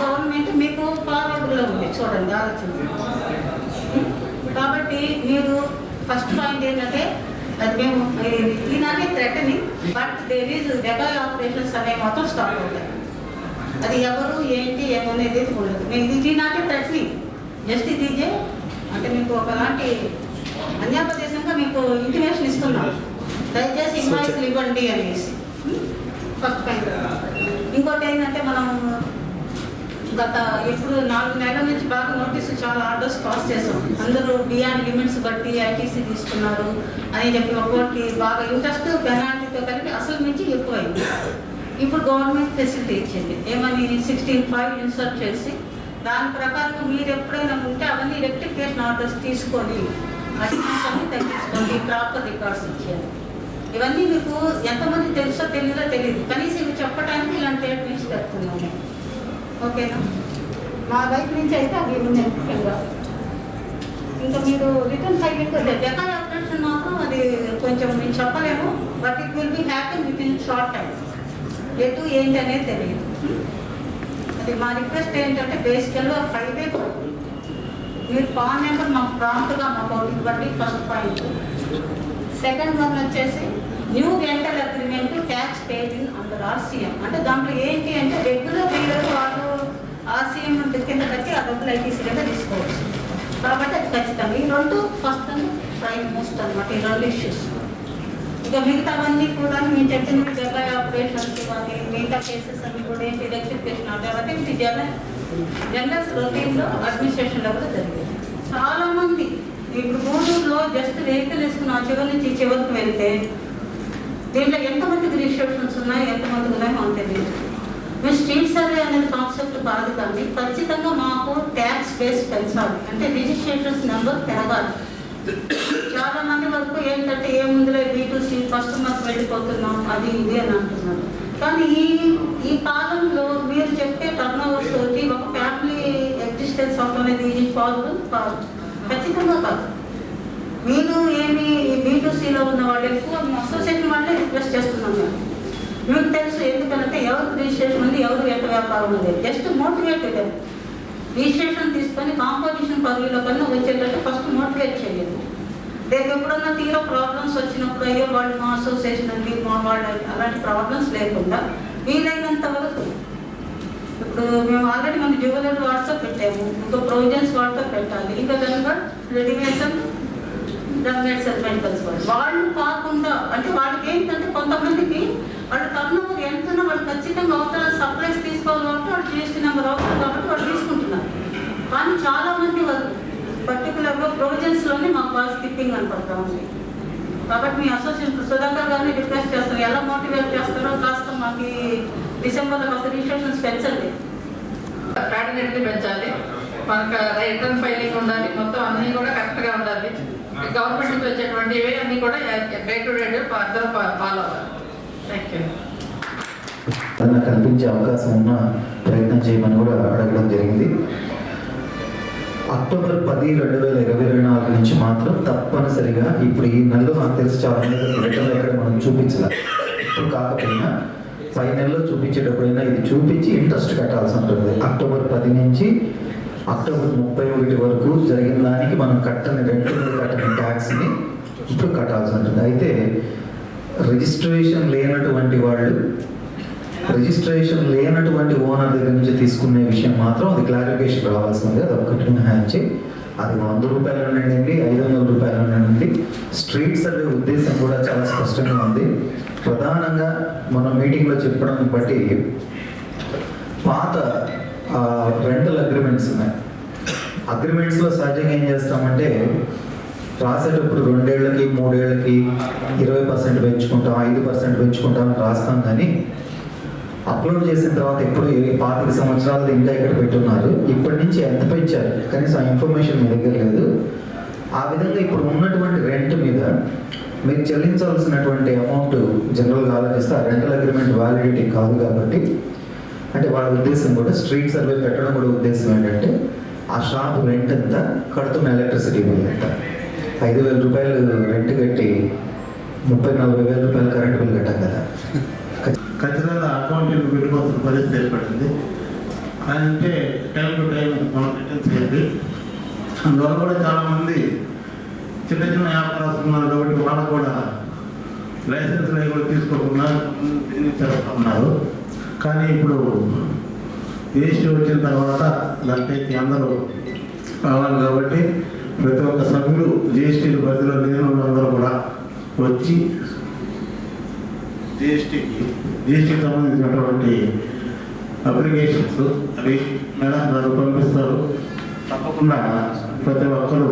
గవర్నమెంట్ మీకు ఫార్వర్డ్లో ఉంది చూడండి, ఆలోచన. కాబట్టి మీరు ఫస్ట్ పాయింట్ ఏంటంటే అది మేము ఈనాటి threatening, but there is decoy operations అనేవి మాత్రం స్టార్ట్ అవుతాయి. అది ఎవరు ఏంటి ఏమనేది ఉండదు. మేము ఇది నాటి థ్రెటనింగ్, జస్ట్ ఇదే అంటే మీకు ఒకలాంటి అన్యాపదేశంగా మీకు ఇంటిమేషన్ ఇస్తున్నాం, దయచేసి ఇన్వాయిస్లు ఇవ్వండి అనేసి. First point. ఇంకోటి ఏంటంటే మనం గత ఇప్పుడు 4 నెలల నుంచి బాగా నోటీసులు చాలా ఆర్డర్స్ పాస్ చేసాం. అందరూ బియాండ్ లిమిట్స్ బట్టి ఐటీసీ తీసుకున్నారు అని చెప్పి ఒక్కొక్కటి బాగా ఇంట్రెస్ట్ పెనాల్టీతో కలిపి అసలు నుంచి ఎక్కువైంది. ఇప్పుడు గవర్నమెంట్ ఫెసిలిటీ ఇచ్చింది. ఏమని 16(5) ఇన్సర్ట్ చేసి దాని ప్రకారం మీరు ఎప్పుడైనా ఉంటే అవన్నీ రెక్టిఫికేషన్ ఆర్డర్స్ తీసుకొని అటెండెన్స్ అన్ని తగ్గించుకోండి, ప్రాపర్ రికార్డ్స్ ఇచ్చారు. ఇవన్నీ మీకు ఎంతమంది తెలుసో తెలియదో తెలియదు, కనీసం ఇవి చెప్పడానికి ఇలాంటి టెక్నిక్స్ పెడుతున్నాము. ఓకేనా? మా వైపు నుంచి అయితే అది ఉంది ముఖ్యంగా. ఇంకా మీరు రిటర్న్ ఫైలింగ్ డెకాయ్ ఆపరేషన్ మాత్రం అది కొంచెం మేము చెప్పలేము, but it will be happy with in short time. ఎటు ఏంటి అనేది తెలియదు. అది మా రిక్వెస్ట్ ఏంటంటే బేసికల్గా 5 మీరు పాన్ నెంబర్ మాకు ప్రాంప్ట్గా మాకు ఇవ్వండి. First point. సెకండ్ వన్ వచ్చేసి new rental agreement tax paid in under RCM. అంటే దాంట్లో ఏంటి అంటే రెగ్యులర్ డీలర్ వాళ్ళు RCM కింద కట్టి ఆ డబ్బులు ఐటీసీ కింద తీసుకోవచ్చు. కాబట్టి అది ఖచ్చితంగా ఈ రెండు ఫస్ట్ అండ్ ప్రైమ్ మోస్ట్ అనమాట, ఈ 2 ఇష్యూస్. ఇక మిగతావన్నీ కూడా మేము చెప్పిన డెకాయ్ ఆపరేషన్స్ కానీ మిగతా కేసెస్ అన్ని కూడా ఏంటి రెక్టిఫికేషన్ అంటే ఇది జనరల్ రొటీన్లో అడ్మినిస్ట్రేషన్లో కూడా జరిగింది. చాలామంది ఇప్పుడు గూడూరులో జస్ట్ వెహికల్ వేసుకున్న ఆ చివరి నుంచి చివరికి వెళ్తే దీంట్లో ఎంతమందికి రిజిస్ట్రేషన్స్ ఉన్నాయి, ఎంతమందికి ఉన్నాయో మనకు తెలియదు. మేము స్ట్రీట్ సర్వే అనేది కాన్సెప్ట్ కాదు, కానీ ఖచ్చితంగా మాకు ట్యాక్స్ బేస్ పెంచాలి. అంటే రిజిస్ట్రేషన్స్ నెంబర్ పెరగాలి. చాలా మంది వరకు ఏంటంటే ఏముందిలే B2C కస్టమర్స్ వెళ్ళిపోతున్నాం అది ఇది అని అంటున్నారు. కానీ ఈ కాలంలో మీరు చెప్పే టర్న్ ఓవర్స్ తోటి ఒక ఫ్యామిలీ ఎగ్జిస్టెన్స్ అనేది ఇది పాసిబుల్ కాదు, ఖచ్చితంగా కాదు. మీరు ఏమి B2Cలో ఉన్న వాళ్ళు ఎక్కువ అసోసియేషన్ వాళ్ళే రిక్వెస్ట్ చేస్తున్నాం. మీకు తెలుసు ఎందుకంటే ఎవరికి రిజిస్ట్రేషన్ ఉంది, ఎవరు ఎంత వ్యాపారం ఉంది. జస్ట్ మోటివేట్ రిజిస్ట్రేషన్ తీసుకొని కాంపోజిషన్ పదవిలో కన్నా వచ్చేటట్టు ఫస్ట్ మోటివేట్ చేయండి. రేపు ఎప్పుడన్నా తీరో ప్రాబ్లమ్స్ వచ్చినప్పుడు అయ్యో వాళ్ళు మా అసోసియేషన్ ఉంది మా వాళ్ళు అలాంటి ప్రాబ్లమ్స్ లేకుండా వీలైనంత వరకు. ఇప్పుడు మేము ఆల్రెడీ మన జ్యువెలరీ వాటితో పెట్టాము, ఇంకా ప్రొవిజన్స్ వాటితో పెట్టాలి, ఇంకా దానిలో రెడీమేడ్స్ మెడికల్స్ వాళ్ళు కాకుండా అంటే వాళ్ళకి ఏంటంటే కొంతమందికి వాళ్ళు టర్న్ ఓవర్ ఎంతున్నా వాళ్ళు ఖచ్చితంగా అవసరం సప్లైస్ తీసుకోవాలి కాబట్టి వాళ్ళు GST నెంబర్ అవసరం కాబట్టి వాళ్ళు తీసుకుంటున్నారు. కానీ చాలా మంది వరకు పర్టికులర్గా ప్రొవిజన్స్లోనే మాకు బాగా స్కిప్పింగ్ కనపడతా ఉంది. కాబట్టి మీ అసోసియేషన్ సుధాకర్ గారిని రిక్వెస్ట్ చేస్తాం, ఎలా మోటివేట్ చేస్తారో కాస్త మాకు డిసెంబర్లో కాస్త రిజిస్ట్రేషన్స్ పెంచండి, కోఆర్డినేట్ని పెంచాలి, మనకు రిటర్న్ ఫైలింగ్ ఉండాలి, మొత్తం అన్నీ కూడా కరెక్ట్గా ఉండాలి. గవర్నమెంట్ నుంచి వచ్చేటువంటి ఇవి అన్నీ కూడా డే టు డే అందరూ ఫాలో అవ్వాలి. Thank you. కల్పించే అవకాశం ఉన్న ప్రయత్నం చేయమని కూడా అడగడం జరిగింది. అక్టోబర్ 10, 2024 నుంచి మాత్రం తప్పనిసరిగా ఇప్పుడు ఈ నెలలో నాకు తెలిసి చాలా మంది రిటర్న్ ఎక్కడ మనం చూపించాలి. ఇప్పుడు కాకపోయినా 5 నెలల్లో చూపించేటప్పుడైనా ఇది చూపించి ఇంట్రెస్ట్ కట్టాల్సి ఉంటుంది. అక్టోబర్ 10 నుంచి అక్టోబర్ 31 వరకు జరిగిన దానికి మనం కట్టని ట్యాక్స్ని ఇప్పుడు కట్టాల్సి ఉంటుంది. అయితే రిజిస్ట్రేషన్ లేనటువంటి ఓనర్ దగ్గర నుంచి తీసుకునే విషయం మాత్రం అది క్లారిఫికేషన్ రావాల్సింది. అది ఒక్కటి మినహాయించి అది 100 రూపాయల నుండి 500 రూపాయల నుండి స్ట్రీట్ సర్వే ఉద్దేశం కూడా చాలా స్పష్టంగా ఉంది. ప్రధానంగా మనం మీటింగ్లో చెప్పడం బట్టి పాత రెంటల్ అగ్రిమెంట్స్ ఉన్నాయి. అగ్రిమెంట్స్లో సహజంగా ఏం చేస్తామంటే రాసేటప్పుడు 2 ఏళ్ళకి 3 ఏళ్ళకి 20% పెంచుకుంటాం, 5% పెంచుకుంటాం అని రాస్తాం. కానీ అప్లోడ్ చేసిన తర్వాత ఎప్పుడు 25 సంవత్సరాలు ఇంకా ఇక్కడ పెట్టున్నారు, ఇప్పటి నుంచి ఎంత పెంచారు కనీసం ఆ ఇన్ఫర్మేషన్ మీ దగ్గర లేదు. ఆ విధంగా ఇప్పుడు ఉన్నటువంటి రెంట్ మీద మీరు చెల్లించాల్సినటువంటి అమౌంట్ జనరల్గా ఆలోచిస్తే ఆ రెంటల్ అగ్రిమెంట్ వ్యాలిడిటీ కాదు కాబట్టి, అంటే వాళ్ళ ఉద్దేశం కూడా స్ట్రీట్ సర్వే పెట్టడం కూడా ఉద్దేశం ఏంటంటే ఆ షాప్ రెంట్ ఎంత, కడుతున్న ఎలక్ట్రిసిటీ బిల్ ఎంత. 5,000 రూపాయలు రెంట్ కట్టి 30,000-40,000 రూపాయలు కరెంట్ బిల్ కట్టాం కదా. ఖచ్చితంగా అకౌంటింగ్ వెళ్ళిపోతున్న పరిస్థితి ఏర్పడింది. అంటే టైం టు టైం మనం రిటర్న్ చేయాలి. అందువల్ల కూడా చాలామంది చిన్న చిన్న వ్యాపారస్తులు ఉన్నారు కాబట్టి వాళ్ళు కూడా లైసెన్స్ కూడా తీసుకోకుండా బిజినెస్ చేస్తున్నారు. కానీ ఇప్పుడు జీఎస్టీ వచ్చిన తర్వాత దానిపైకి అందరూ కావాలి కాబట్టి ప్రతి ఒక్క సభ్యులు జీఎస్టీ పరిధిలో లేని వాళ్ళందరూ కూడా వచ్చి జీఎస్టీకి సంబంధించినటువంటి అప్లికేషన్స్ అవి మేడం గారు పంపిస్తారు. తప్పకుండా ప్రతి ఒక్కరూ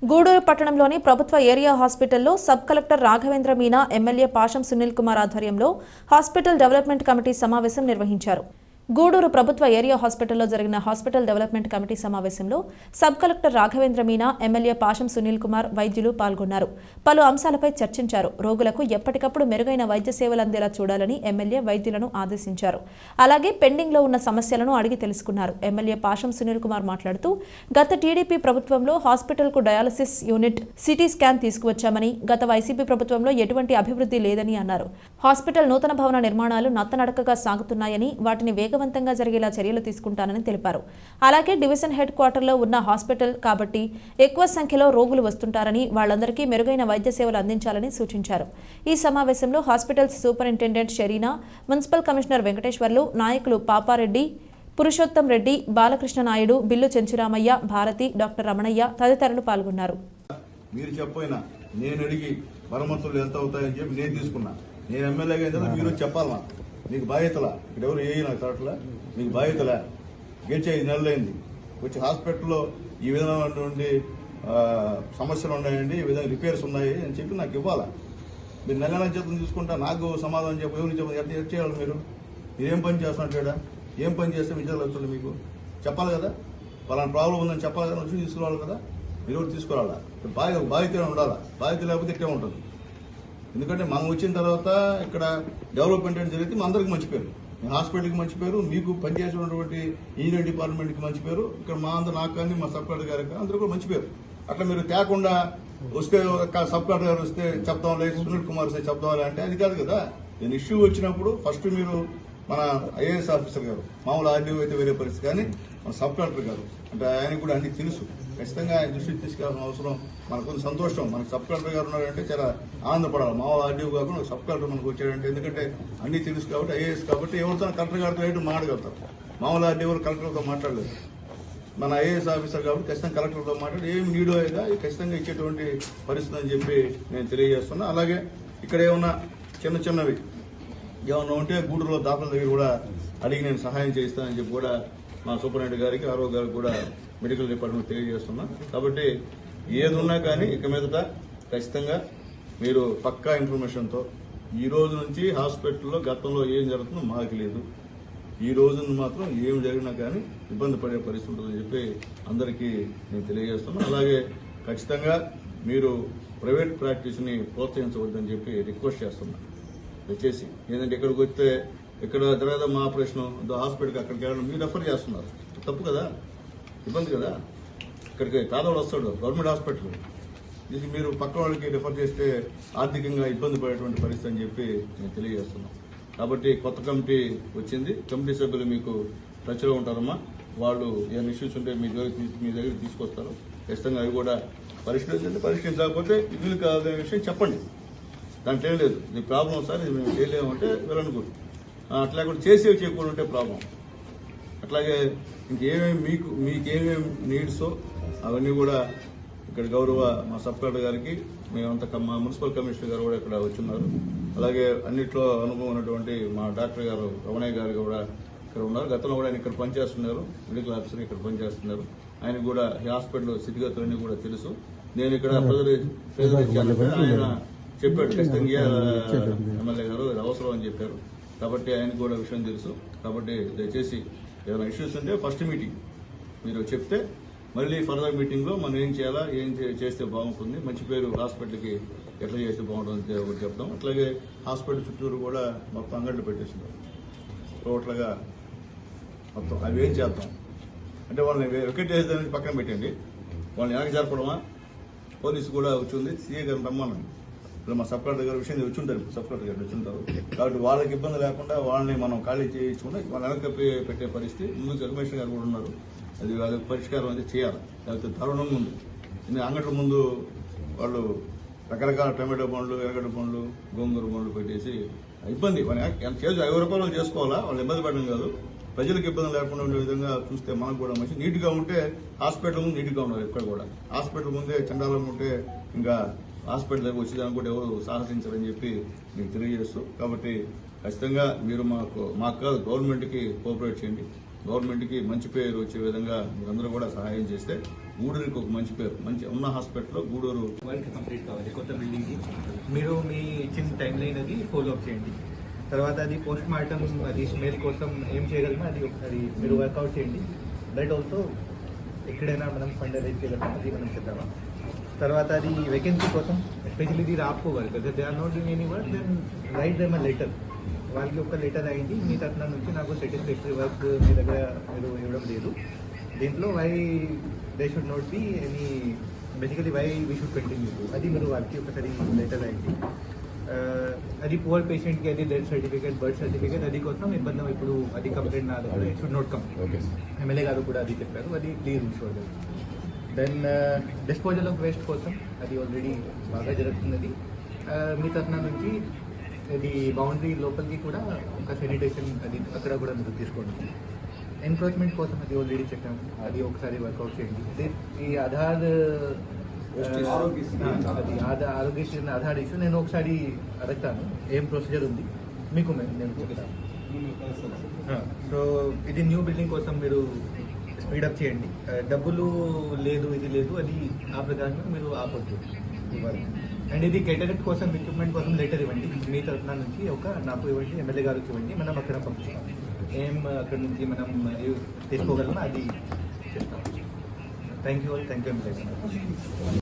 గూడూరు పట్టణంలోని ప్రభుత్వ ఏరియా హాస్పిటల్లో sub collector Raghavendra Meena, MLA Pasham Sunil Kumar ఆధ్వర్యంలో హాస్పిటల్ డెవలప్మెంట్ కమిటీ సమావేశం నిర్వహించారు. గూడూరు ప్రభుత్వ ఏరియా హాస్పిటల్లో జరిగిన హాస్పిటల్ డెవలప్మెంట్ కమిటీ సమావేశంలో sub collector Raghavendra Meena, MLA Pasham Sunil Kumar, వైద్యులు పాల్గొన్నారు. పలు అంశాలపై చర్చించారు. రోగులకు ఎప్పటికప్పుడు మెరుగైన వైద్య సేవలు అందేలా చూడాలని ఎమ్మెల్యే వైద్యులను ఆదేశించారు. అలాగే పెండింగ్లో ఉన్న సమస్యలను అడిగి తెలుసుకున్నారు. ఎమ్మెల్యే పాషం సునీల్ కుమార్ మాట్లాడుతూ గత టీడీపీ ప్రభుత్వంలో హాస్పిటల్కు డయాలసిస్ యూనిట్, సిటీ స్కాన్ తీసుకువచ్చామని, గత వైసీపీ ప్రభుత్వంలో ఎటువంటి అభివృద్ధి లేదని అన్నారు. హాస్పిటల్ నూతన భవన నిర్మాణాలు నత్తనడకగా సాగుతున్నాయని, వాటిని వేగవంతంగా జరిగేలా చర్యలు తీసుకుంటానని తెలిపారు. అలాగే డివిజన్ హెడ్ క్వార్టర్లో ఉన్న హాస్పిటల్ కాబట్టి ఎక్కువ సంఖ్యలో రోగులు వస్తుంటారని, వాళ్లందరికీ మెరుగైన వైద్య సేవలు అందించాలని సూచించారు. ఈ సమావేశంలో hospitals superintendent Sharina, municipal commissioner Venkateswarlu, నాయకులు పాపారెడ్డి, పురుషోత్తం రెడ్డి, బాలకృష్ణ నాయుడు, బిల్లు చెంచురామయ్య, భారతి, డాక్టర్ రమణయ్య తదితరులు పాల్గొన్నారు. మీరు చెప్పినా నేను అడిగి మరమ్మతులు ఎంత అవుతాయని చెప్పి నేను తీసుకున్నా. నేను ఎమ్మెల్యేగా ఏంటంటే మీరు చెప్పాలా, మీకు బాధ్యతలా, ఇక్కడ ఎవరు ఏ నాకు తరట్లా, మీకు బాధ్యతలా. గెలిచి 5 నెలలైంది వచ్చి హాస్పిటల్లో ఈ విధమైనటువంటి సమస్యలు ఉన్నాయండి, ఈ విధంగా రిపేర్స్ ఉన్నాయి అని చెప్పి నాకు ఇవ్వాలా. మీరు నెల చేతులు తీసుకుంటా నాకు సమాధానం చెప్పి ఎవరికి చెప్పి ఎట్ చేయాలి. మీరేం పని చేస్తున్నట్టు, ఏం పని చేస్తే విజయాలు వస్తుంది మీకు చెప్పాలి కదా. వాళ్ళని ప్రాబ్లం ఉందని చెప్పాలి కదా, వచ్చి తీసుకురావాలి కదా. మీరు ఎవరు తీసుకురావాలా, బాధ్యత ఉండాలా. బాధ్యత లేకపోతే ఇట్టే ఉంటుంది. ఎందుకంటే మనం వచ్చిన తర్వాత ఇక్కడ డెవలప్మెంట్ అని జరిగితే మా అందరికి మంచి పేరు, మీ హాస్పిటల్కి మంచి పేరు, మీకు పనిచేసినటువంటి ఇంజనీరింగ్ డిపార్ట్మెంట్కి మంచి పేరు, ఇక్కడ మా అందరూ నాకు కానీ మా సబ్ కలెక్టర్ గారికి అందరూ కూడా మంచి పేరు. అట్లా మీరు తేకుండా వస్తే సబ్ కలెక్టర్ గారు వస్తే చెప్తాం లేదు, సునీల్ కుమార్ సార్ చెప్తాం అంటే అది కాదు కదా. నేను ఇష్యూ వచ్చినప్పుడు ఫస్ట్ మీరు మన ఐఏఎస్ ఆఫీసర్ గారు, మామూలు ఆర్డీఓ అయితే వేరే పరిస్థితి, కానీ మన సబ్ కలెక్టర్ గారు అంటే ఆయనకు కూడా అన్ని తెలుసు. ఖచ్చితంగా ఆయన దృష్టికి తీసుకెళ్లాల్సిన అవసరం మనకు కొంచెం సంతోషం. మనకు సబ్ కలెక్టర్ గారు ఉన్నారంటే చాలా ఆనందపడాలి. మామూలు ఆర్డీఓ కాకుండా సబ్ కలెక్టర్ మనకు వచ్చాడంటే, ఎందుకంటే అన్ని తెలుసు కాబట్టి, ఐఏఎస్ కాబట్టి ఎవరితో కలెక్టర్ గారితో ఏంటో మాట్లాడగలుగుతారు. మామూలు ఆర్డీఓ కలెక్టర్తో మాట్లాడలేదు. మన ఐఏఎస్ ఆఫీసర్ కాబట్టి ఖచ్చితంగా కలెక్టర్తో మాట్లాడి ఏం నీడో అయినా ఖచ్చితంగా ఇచ్చేటువంటి పరిస్థితి అని చెప్పి నేను తెలియజేస్తున్నా. అలాగే ఇక్కడ ఏమన్నా చిన్నవి ఏమన్నా ఉంటే గూడూరులో దాఖల దగ్గర కూడా అడిగి నేను సహాయం చేస్తానని చెప్పి కూడా మా సూపరింటెండెంట్ గారికి, ఆర్ఓ గారికి కూడా మెడికల్ డిపార్ట్మెంట్ తెలియజేస్తున్నా. కాబట్టి ఏది ఉన్నా కానీ ఇక మీదట ఖచ్చితంగా మీరు పక్కా ఇన్ఫర్మేషన్తో, ఈ రోజు నుంచి హాస్పిటల్లో గతంలో ఏం జరుగుతుందో మాకు లేదు, ఈ రోజున మాత్రం ఏం జరిగినా కానీ ఇబ్బంది పడే పరిస్థితి ఉంటుందని చెప్పి అందరికీ నేను తెలియజేస్తున్నా. అలాగే ఖచ్చితంగా మీరు ప్రైవేట్ ప్రాక్టీస్ని ప్రోత్సహించవద్దని చెప్పి రిక్వెస్ట్ చేస్తున్నా. వచ్చేసి ఏంటంటే ఇక్కడికి వస్తే ఇక్కడ జరగదమ్మా ఆపరేషన్ హాస్పిటల్కి అక్కడికి వెళ్ళడం మీరు రెఫర్ చేస్తున్నారు, తప్పు కదా, ఇబ్బంది కదా. ఇక్కడికి పేదవాడు వస్తాడు, గవర్నమెంట్ హాస్పిటల్ ఇది మీరు పక్క వాళ్ళకి రిఫర్ చేస్తే ఆర్థికంగా ఇబ్బంది పడేటువంటి పరిస్థితి అని చెప్పి నేను తెలియజేస్తున్నాను. కాబట్టి కొత్త కమిటీ వచ్చింది. కమిటీ సభ్యులు మీకు టచ్లో ఉంటారమ్మా. వాళ్ళు ఏమైనా ఇష్యూస్ ఉంటే మీ దగ్గర తీసుకొస్తారు. ఖచ్చితంగా అవి కూడా పరిష్కరించకపోతే ఇల్లు కాదనే విషయం చెప్పండి. దాంట్లో ఏం లేదు. ఇది ప్రాబ్లం సార్, ఇది మేము చేయలేమంటే వెళ్ళనుకోండి. అట్లా కూడా చేసేవి చేయకుండా ఉంటే ప్రాబ్లం. అట్లాగే ఇంకేమేమి మీకేమేమి నీడ్సో అవన్నీ కూడా ఇక్కడ గౌరవ మా సబ్ కలెక్టర్ గారికి, మేమంతా మా మున్సిపల్ కమిషనర్ గారు కూడా ఇక్కడ వచ్చున్నారు. అలాగే అన్నింటిలో అనుభవం ఉన్నటువంటి మా డాక్టర్ గారు రమణయ్య గారు కూడా ఇక్కడ ఉన్నారు. గతంలో కూడా ఆయన ఇక్కడ పనిచేస్తున్నారు, మెడికల్ ఆఫీసర్ ఇక్కడ పనిచేస్తున్నారు. ఆయన కూడా ఈ హాస్పిటల్ స్థితిగతులన్నీ కూడా తెలుసు. నేను ఇక్కడ ఆయన చెప్పాడు ఖచ్చితంగా ఎమ్మెల్యే గారు ఇది అవసరం అని చెప్పారు. కాబట్టి ఆయనకు కూడా విషయం తెలుసు. కాబట్టి దయచేసి ఏదైనా ఇష్యూస్ ఉంటే ఫస్ట్ మీటింగ్ మీరు చెప్తే మళ్ళీ ఫర్దర్ మీటింగ్లో మనం ఏం చేయాలా, ఏం చేస్తే బాగుంటుంది, మంచి పేరు హాస్పిటల్కి ఎట్లా చేస్తే బాగుంటుంది ఒకటి చెప్తాం. అట్లాగే హాస్పిటల్ చుట్టూరు కూడా మొత్తం అంగళ్ళు పెట్టేస్తున్నారు టోటల్గా మొత్తం. అవి ఏం చేద్దాం అంటే వాళ్ళని వికెట్ చేసేదానికి పక్కన పెట్టండి. వాళ్ళని వెనక జరపడమా, పోలీసు కూడా వచ్చింది, సీఏ గారిని రమ్మన్నాను. ఇప్పుడు మా సబ్ కలెక్టర్ గారు విషయం వచ్చుంటారు, సబ్ కలెక్టర్ గారు వచ్చుంటారు. కాబట్టి వాళ్ళకి ఇబ్బంది లేకుండా వాళ్ళని మనం ఖాళీ చేయించుకుంటే వాళ్ళ వెనక పెట్టే పరిస్థితి. ముందు కమిషనర్ గారు కూడా ఉన్నారు. అది పరిష్కారం అయితే చేయాలి. లేకపోతే తరుణం ముందు అంగట్ల ముందు వాళ్ళు రకరకాల టమాటో పండ్లు, ఎర్రగడ్డ పండ్లు, గోంగూర పండ్లు పెట్టేసి ఇబ్బంది. ఎంత చేసి 50 రూపాయలు చేసుకోవాలా, వాళ్ళు ఇబ్బంది పడడం కాదు. ప్రజలకు ఇబ్బంది లేకుండా ఉండే విధంగా చూస్తే మనకు కూడా మంచి. నీట్గా ఉంటే హాస్పిటల్ ముందు నీట్గా ఉన్నారు. ఇక్కడ కూడా హాస్పిటల్ ముందే చండాలం ఉంటే ఇంకా హాస్పిటల్ దగ్గర వచ్చేదానికి కూడా ఎవరు సాహసించారని చెప్పి మీకు తెలియజేస్తూ, కాబట్టి ఖచ్చితంగా మీరు మాకు కాదు గవర్నమెంట్కి కోఆపరేట్ చేయండి. గవర్నమెంట్కి మంచి పేరు వచ్చే విధంగా మీరందరూ కూడా సహాయం చేస్తే గూడూరుకి ఒక మంచి పేరు, మంచి ఉన్న హాస్పిటల్లో గూడూరు వర్క్ కంప్లీట్ కావాలి. కొత్త బిల్డింగ్కి మీరు మీ ఇచ్చిన టైం లైన్ అది ఫాలో అప్ చేయండి. తర్వాత అది పోస్ట్ మార్టం అది స్మెల్ కోసం ఏం చేయగలమో అది ఒకసారి మీరు వర్కౌట్ చేయండి. దట్ ఆల్సో ఎక్కడైనా మనం ఫండ్ అరేంజ్ చేయగలమో అది మనం చేద్దామా. తర్వాత అది వేకెన్సీ కోసం ఎస్పెషల్లీ ఇది రాప్కో work they are not doing any work, then write them a letter. వాళ్ళకి ఒక లెటర్ అయింది మీ తరఫున నుంచి నాకు సాటిస్ఫాక్టరీ వర్క్ మీ దగ్గర మీరు ఇవ్వడం లేదు. దీంట్లో why they should not be any basically why we should continue. అది మీరు వాళ్ళకి ఒకసారి లెటర్ అయింది. అది పువర్ పేషెంట్కి అది డెత్ సర్టిఫికేట్, బర్త్ సర్టిఫికేట్ అది కోసం ఇబ్బంది. ఇప్పుడు అది కంప్లైంట్ నా దగ్గర it should not come. MLA గారు కూడా అది చెప్పారు, అది please ensure. Then disposal of waste కోసం అది ఆల్రెడీ బాగా జరుగుతున్నది. మీ తరఫున నుంచి ఇది బౌండరీ లోపలికి కూడా ఒక శానిటేషన్ అది అక్కడ కూడా మీరు తీసుకోండి. ఎన్క్రోచ్మెంట్ కోసం అది ఆల్రెడీ చెప్పాము, అది ఒకసారి వర్కౌట్ చేయండి. ఈ ఆధార్ అది ఆరోగ్యశ్రీ ఆధార్ ఇష్యూ నేను ఒకసారి అడుగుతాను, ఏం ప్రొసీజర్ ఉంది మీకు నేను చెప్తాను. సో ఇది న్యూ బిల్డింగ్ కోసం మీరు స్పీడప్ చేయండి. డబ్బులు లేదు, ఇది లేదు, అది ఆ ప్రకారంగా మీరు ఆపొద్దు ఇవ్వాలి. అండ్ ఇది కేటరెక్ట్ కోసం ఎక్విప్మెంట్ కోసం లెటర్ ఇవ్వండి మీ తరఫున నుంచి, నాకు ఇవ్వండి, ఎమ్మెల్యే గారికి ఇవ్వండి, మనం అక్కడ పంపిస్తాం. ఏం అక్కడ నుంచి మనం తీసుకోగలమో అది చేస్తాం. Thank you MLA.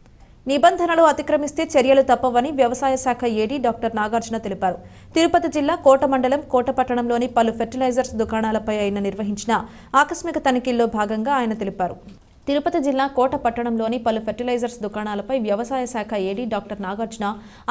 నిబంధనలు అతిక్రమిస్తే చర్యలు తప్పవని వ్యవసాయ శాఖ ఏడీ డాక్టర్ నాగార్జున తెలిపారు. తిరుపతి జిల్లా కోట మండలం కోట పట్టణంలోని పలు ఫెర్టిలైజర్స్ దుకాణాలపై ఆయన నిర్వహించిన ఆకస్మిక తనిఖీల్లో భాగంగా ఆయన తెలిపారు. తిరుపతి జిల్లా కోట పట్టణంలోని పలు ఫెర్టిలైజర్స్ దుకాణాలపై వ్యవసాయ శాఖ ఏడీ డాక్టర్ నాగార్జున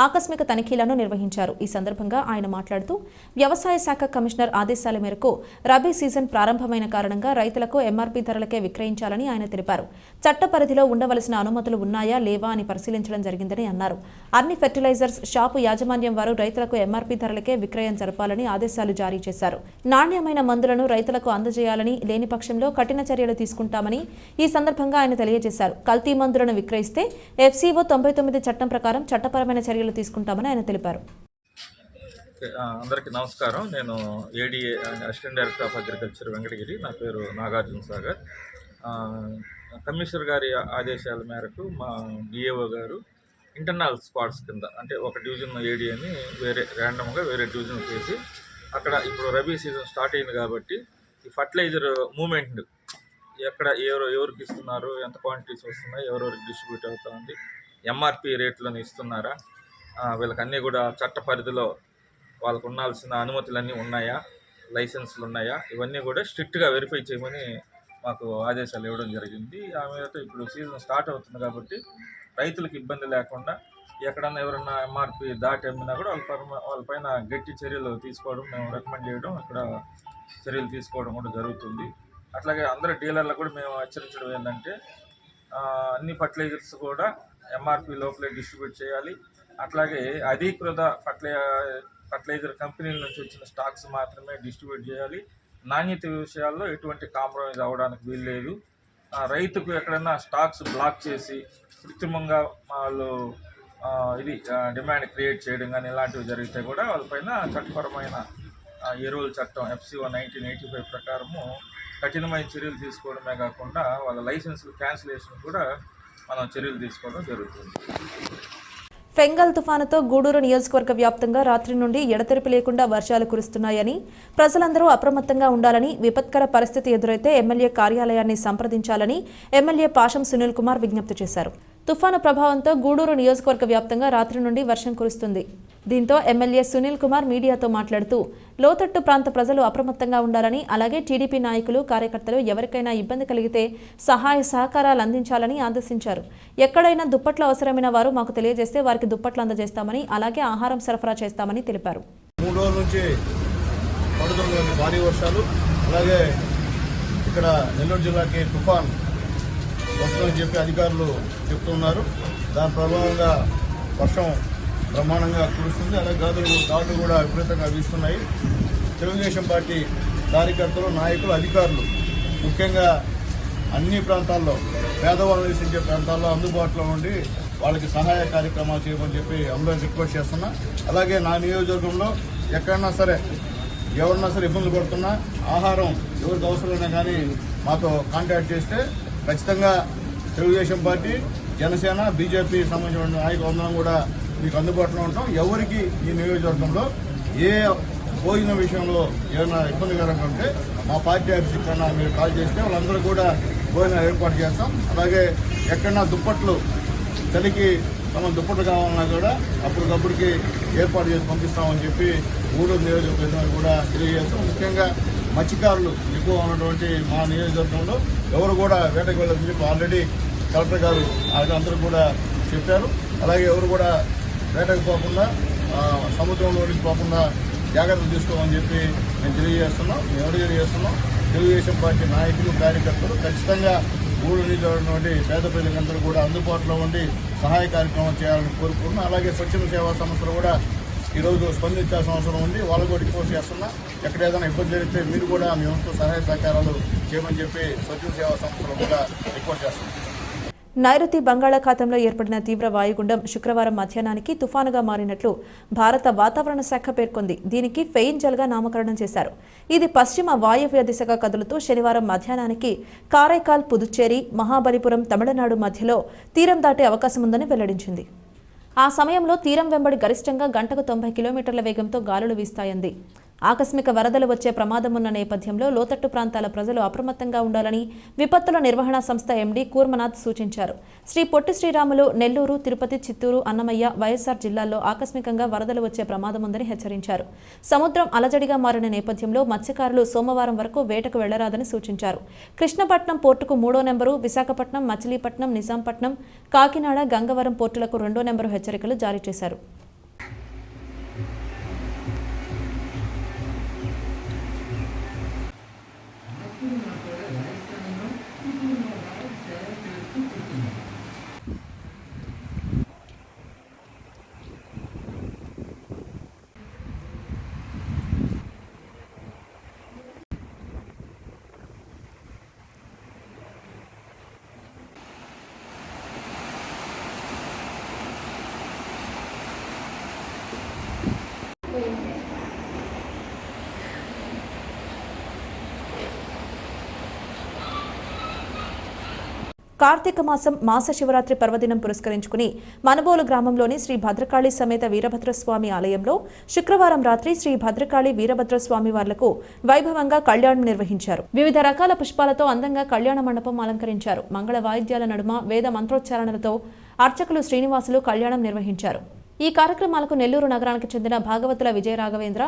ఆకస్మిక తనిఖీలను నిర్వహించారు. ఈ సందర్భంగా ఆయన మాట్లాడుతూ వ్యవసాయ శాఖ కమిషనర్ ఆదేశాల మేరకు రబీ సీజన్ ప్రారంభమైన కారణంగా రైతులకు ఎంఆర్పీ ధరలకే విక్రయించాలని ఆయన తెలిపారు. చట్ట పరిధిలో ఉండవలసిన అనుమతులు ఉన్నాయా లేవా అని పరిశీలించడం జరిగిందని అన్నారు. అన్ని ఫెర్టిలైజర్స్ షాపు యాజమాన్యం వారు రైతులకు ఎంఆర్పీ ధరలకే విక్రయం జరపాలని ఆదేశాలు జారీ చేశారు. నాణ్యమైన మందులను రైతులకు అందజేయాలని, లేని పక్షంలో కఠిన చర్యలు తీసుకుంటామని ఈ సందర్భంగా ఆయన తెలియజేశారు. కల్తీ మందులను విక్రయిస్తే FCO 99 చట్టం ప్రకారం చట్టపరమైన చర్యలు తీసుకుంటామని ఆయన తెలిపారు. అందరికీ నమస్కారం. నేను ADA assistant director of agriculture Venkatagiri. నా పేరు నాగార్జున సాగర్. కమిషనర్ గారి ఆదేశాల మేరకు మా డిఏఓ గారు ఇంటర్నల్ స్క్వాడ్స్ కింద, అంటే ఒక డివిజన్ ఏడీఏని ర్యాండమ్గా వేరే డివిజన్ చేసి అక్కడ ఇప్పుడు రబీ సీజన్ స్టార్ట్ అయింది కాబట్టి ఈ ఫర్టిలైజర్ మూమెంట్ ఎక్కడ ఎవరికి ఇస్తున్నారు, ఎంత క్వాంటిటీస్ వస్తున్నాయి, ఎవరెవరికి డిస్ట్రిబ్యూట్ అవుతుంది, ఎంఆర్పి రేట్లను ఇస్తున్నారా, వీళ్ళకన్నీ కూడా చట్ట పరిధిలో వాళ్ళకు ఉండాల్సిన అనుమతులన్నీ ఉన్నాయా, లైసెన్సులు ఉన్నాయా, ఇవన్నీ కూడా స్ట్రిక్ట్గా వెరిఫై చేయమని మాకు ఆదేశాలు ఇవ్వడం జరిగింది. ఆ మీద ఇప్పుడు సీజన్ స్టార్ట్ అవుతుంది కాబట్టి రైతులకు ఇబ్బంది లేకుండా ఎక్కడన్నా ఎవరన్నా ఎంఆర్పి దాటి అమ్మినా కూడా వాళ్ళపైన గట్టి చర్యలు తీసుకోవడం మేము రికమెండ్ చేయడం, ఇక్కడ చర్యలు తీసుకోవడం కూడా జరుగుతుంది. అట్లాగే అందరు డీలర్లకు కూడా మేము హెచ్చరించడం ఏంటంటే అన్ని ఫర్టిలైజర్స్ కూడా ఎంఆర్పి లోపలే డిస్ట్రిబ్యూట్ చేయాలి. అట్లాగే అధీకృత ఫర్టిలైజర్ కంపెనీల నుంచి వచ్చిన స్టాక్స్ మాత్రమే డిస్ట్రిబ్యూట్ చేయాలి. నాణ్యత విషయాల్లో ఎటువంటి కాంప్రమైజ్ అవ్వడానికి వీల్లేదు. రైతుకు ఎక్కడైనా స్టాక్స్ బ్లాక్ చేసి కృత్రిమంగా వాళ్ళు డిమాండ్ క్రియేట్ చేయడం కానీ ఇలాంటివి జరిగితే కూడా వాళ్ళపైన చట్టపరమైన ఎరువుల చట్టం FCO 1985 ప్రకారము కఠినమైన చర్యలు తీసుకోవడమే కాకుండా వాళ్ళ లైసెన్సులు క్యాన్సిలేషన్ కూడా మనం చర్యలు తీసుకోవడం జరుగుతుంది. ఫెంగల్ తుఫానుతో గూడూరు నియోజకవర్గ వ్యాప్తంగా రాత్రి నుండి ఎడతెరిపి లేకుండా వర్షాలు కురుస్తున్నాయని, ప్రజలందరూ అప్రమత్తంగా ఉండాలని, విపత్కర పరిస్థితి ఎదురైతే ఎమ్మెల్యే కార్యాలయాన్ని సంప్రదించాలని ఎమ్మెల్యే పాషం సునీల్ కుమార్ విజ్ఞప్తి చేశారు. తుఫాను ప్రభావంతో గూడూరు నియోజకవర్గ వ్యాప్తంగా రాత్రి నుండి వర్షం కురుస్తుంది. దీంతో ఎమ్మెల్యే సునీల్ కుమార్ మీడియాతో మాట్లాడుతూ లోతట్టు ప్రాంత ప్రజలు అప్రమత్తంగా ఉండాలని, అలాగే టీడీపీ నాయకులు, కార్యకర్తలు ఎవరికైనా ఇబ్బంది కలిగితే సహాయ సహకారాలు అందించాలని ఆదేశించారు. ఎక్కడైనా దుప్పట్లు అవసరమైన వారు మాకు తెలియజేస్తే వారికి దుప్పట్లు అందజేస్తామని, అలాగే ఆహారం సరఫరా చేస్తామని తెలిపారు. 3 రోజుల నుంచి పడుతున్న భారీ వర్షాలు, అలాగే ఇక్కడ నెల్లూరు జిల్లాకి తుఫాన్ వస్తుందని చెప్పి అధికారులు చెప్తున్నారు. దాని ప్రభావంగా వర్షం బ్రహ్మాండంగా కురుస్తుంది. అలాగే గాలులు కూడా విపరీతంగా వీస్తున్నాయి. తెలుగుదేశం పార్టీ కార్యకర్తలు, నాయకులు, అధికారులు ముఖ్యంగా అన్ని ప్రాంతాల్లో పేదవాళ్ళు నివసించే ప్రాంతాల్లో అందుబాటులో ఉండి వాళ్ళకి సహాయ కార్యక్రమాలు చేయమని చెప్పి అందరూ రిక్వెస్ట్ చేస్తున్నా. అలాగే నా నియోజకవర్గంలో ఎక్కడన్నా సరే ఎవరన్నా సరే ఇబ్బందులు పడుతున్నా, ఆహారం ఎవరికి అవసరమైనా కానీ మాతో కాంటాక్ట్ చేస్తే ఖచ్చితంగా తెలుగుదేశం పార్టీ, జనసేన, బీజేపీ సంబంధించిన నాయకులందరం కూడా మీకు అందుబాటులో ఉంటాం. ఎవరికి ఈ నియోజకవర్గంలో ఏ భోజనం విషయంలో ఏమైనా ఇబ్బందికరంగా ఉంటే మా పార్టీ ఆఫీస్ కన్నా మీరు కాల్ చేస్తే వాళ్ళందరూ కూడా భోజనం ఏర్పాటు చేస్తాం. అలాగే ఎక్కడన్నా దుప్పట్లు, చలికి దుప్పట్లు కావాలన్నా కూడా అప్పటికప్పటికి ఏర్పాటు చేసి పంపిస్తామని చెప్పి గూడూరు నియోజకవర్గం కూడా తెలియజేస్తాం. ముఖ్యంగా మత్స్యకారులు ఎక్కువ ఉన్నటువంటి మా నియోజకవర్గంలో ఎవరు కూడా వేటకు వెళ్ళదని చెప్పి ఆల్రెడీ కలెక్టర్ గారు అందరూ కూడా చెప్పారు. అలాగే ఎవరు కూడా వేటకు పోకుండా, సముద్రంలోకి పోకుండా జాగ్రత్తలు తీసుకోమని చెప్పి మేము తెలియజేస్తున్నాం. తెలుగుదేశం పార్టీ నాయకులు, కార్యకర్తలు ఖచ్చితంగా గూడూరు నియోజకవర్గంలోని పేద ప్రజలందరూ కూడా అందుబాటులో ఉండి సహాయ కార్యక్రమం చేయాలని కోరుకుంటున్నాం. అలాగే స్వచ్ఛంద సేవా సంస్థలు కూడా ఈరోజు స్పందించాల్సిన అవసరం ఉంది. వాళ్ళు కూడా రిక్వెస్ట్ చేస్తున్నా, ఎక్కడ ఏదైనా ఇబ్బంది జరిగితే మీరు కూడా మీ వంతు సహాయ సహకారాలు చేయమని చెప్పి స్వచ్ఛంద సేవా సంస్థలు కూడా రిక్వెస్ట్ చేస్తున్నాం. నైరుతి బంగాళాఖాతంలో ఏర్పడిన తీవ్ర వాయుగుండం శుక్రవారం మధ్యాహ్నానికి తుఫానుగా మారినట్లు భారత వాతావరణ శాఖ పేర్కొంది. దీనికి ఫెయింజల్గా నామకరణం చేశారు. ఇది పశ్చిమ వాయవ్య దిశగా కదులుతూ శనివారం మధ్యాహ్నానికి కారైకాల్, పుదుచ్చేరి, మహాబలిపురం, తమిళనాడు మధ్యలో తీరం దాటే అవకాశం ఉందని వెల్లడించింది. ఆ సమయంలో తీరం వెంబడి గరిష్టంగా గంటకు 90 కిలోమీటర్ల వేగంతో గాలులు వీస్తాయంది. ఆకస్మిక వరదలు వచ్చే ప్రమాదం ఉన్న నేపథ్యంలో లోతట్టు ప్రాంతాల ప్రజలు అప్రమత్తంగా ఉండాలని విపత్తుల నిర్వహణ సంస్థ ఎండీ కూర్మనాథ్ సూచించారు. శ్రీ పొట్టి శ్రీరాములు, నెల్లూరు, తిరుపతి, చిత్తూరు, అన్నమయ్య, వైఎస్ఆర్ జిల్లాల్లో ఆకస్మికంగా వరదలు వచ్చే ప్రమాదం ఉందని హెచ్చరించారు. సముద్రం అలజడిగా మారిన నేపథ్యంలో మత్స్యకారులు సోమవారం వరకు వేటకు వెళ్లరాదని సూచించారు. కృష్ణపట్నం పోర్టుకు 3వ నెంబరు, విశాఖపట్నం, మచిలీపట్నం, నిజాంపట్నం, కాకినాడ, గంగవరం పోర్టులకు 2వ నెంబరు హెచ్చరికలు జారీ చేశారు. కార్తీక మాసం మాస శివరాత్రి పర్వదినం పురస్కరించుకుని మనుబోలు గ్రామంలోని శ్రీ భద్రకాళి సమేత వీరభద్రస్వామి ఆలయంలో శుక్రవారం రాత్రి శ్రీ భద్రకాళి వీరభద్రస్వామి వార్లకు వైభవంగా కళ్యాణం నిర్వహించారు. వివిధ రకాల పుష్పాలతో అందంగా కళ్యాణ మండపం అలంకరించారు. మంగళ వాయిద్యాల నడుమ వేద మంత్రోచ్చారణలతో అర్చకులు శ్రీనివాసులు కళ్యాణం నిర్వహించారు. ఈ కార్యక్రమాలకు నెల్లూరు నగరానికి చెందిన భాగవతుల విజయరాఘవేంద్ర,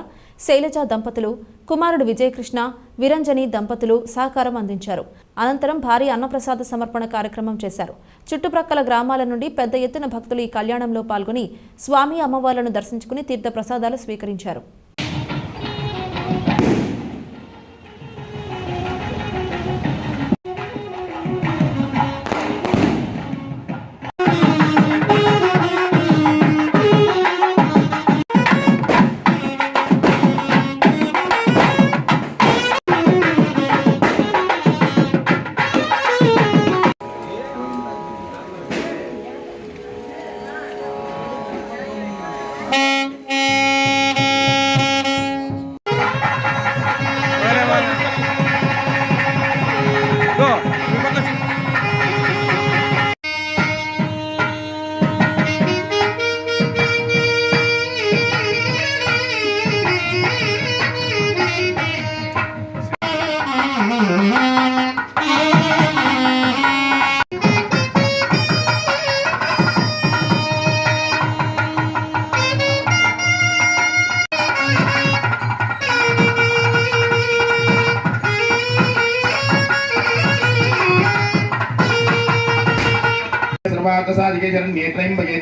శైలజ దంపతులు, కుమారుడు విజయకృష్ణ, విరంజని దంపతులు సహకారం అందించారు. అనంతరం భారీ అన్నప్రసాద సమర్పణ కార్యక్రమం చేశారు. చుట్టుప్రక్కల గ్రామాల నుండి పెద్ద ఎత్తున భక్తులు ఈ కళ్యాణంలో పాల్గొని స్వామి అమ్మవార్లను దర్శించుకుని తీర్థ ప్రసాదాలు స్వీకరించారు.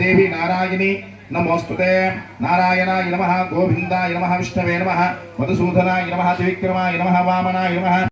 देवी नारायणी नमोस्तुते नारायणाय नमः गोविंदाय नमः विष्णवे नमः मधुसूदनाय नमः त्रिविक्रमाय नमः वामनाय नमः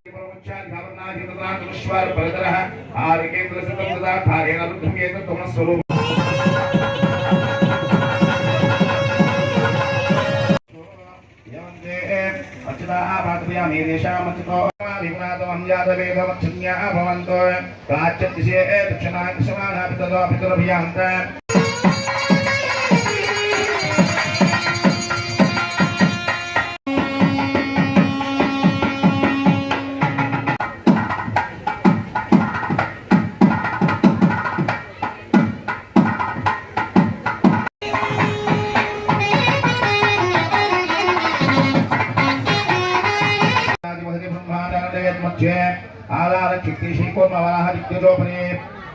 आधार चित्ती श्रीकोण वराह दिग्गजोपरि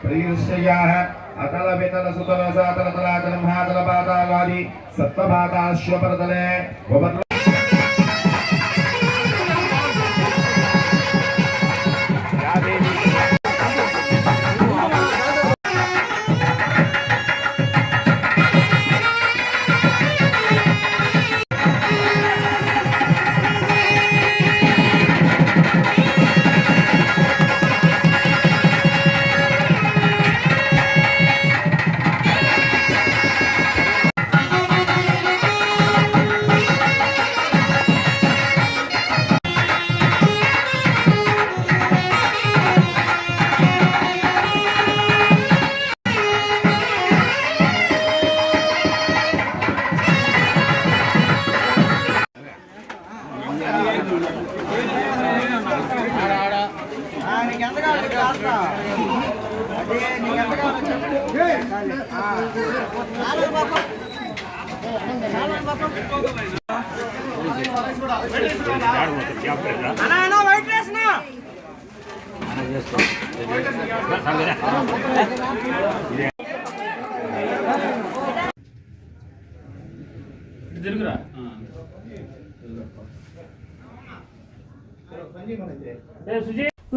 प्रियस्याः अतल वेतल सुतल सातल तलातल महातल पातालादि सप्तपाताश्वपरतले वपतल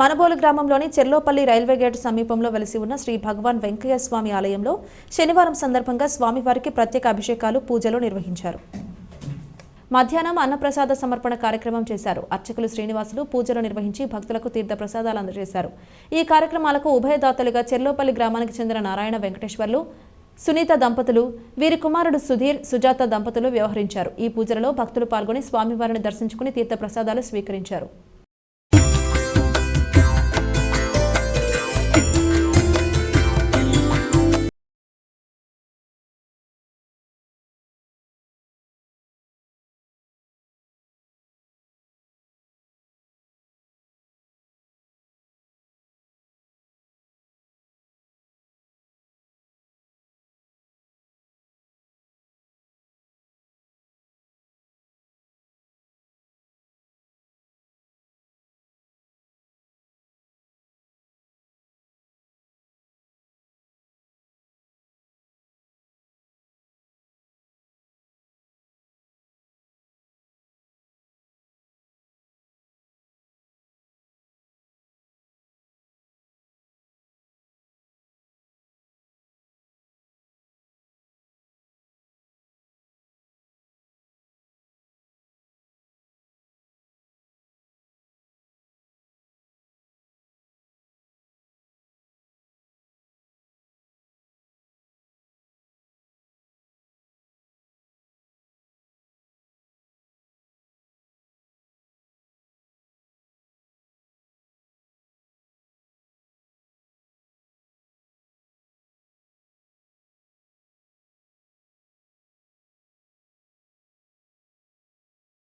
మనబోలు గ్రామంలోని చెర్లోపల్లి రైల్వే గేటు సమీపంలో వెలిసి ఉన్న శ్రీ భగవాన్ వెంకయ్య స్వామి ఆలయంలో శనివారం సందర్భంగా స్వామివారికి ప్రత్యేక అభిషేకాలు, పూజలు నిర్వహించారు. మధ్యాహ్నం అన్నప్రసాద సమర్పణ కార్యక్రమం చేశారు. అర్చకులు శ్రీనివాసులు పూజలు నిర్వహించి భక్తులకు తీర్థ ప్రసాదాలు అందజేశారు. ఈ కార్యక్రమాలకు ఉభయదాతలుగా చెర్లోపల్లి గ్రామానికి చెందిన నారాయణ వెంకటేశ్వర్లు, సునీత దంపతులు, వీరి కుమారుడు సుధీర్, సుజాత దంపతులు వ్యవహరించారు. ఈ పూజలలో భక్తులు పాల్గొని స్వామివారిని దర్శించుకుని తీర్థ ప్రసాదాలు స్వీకరించారు.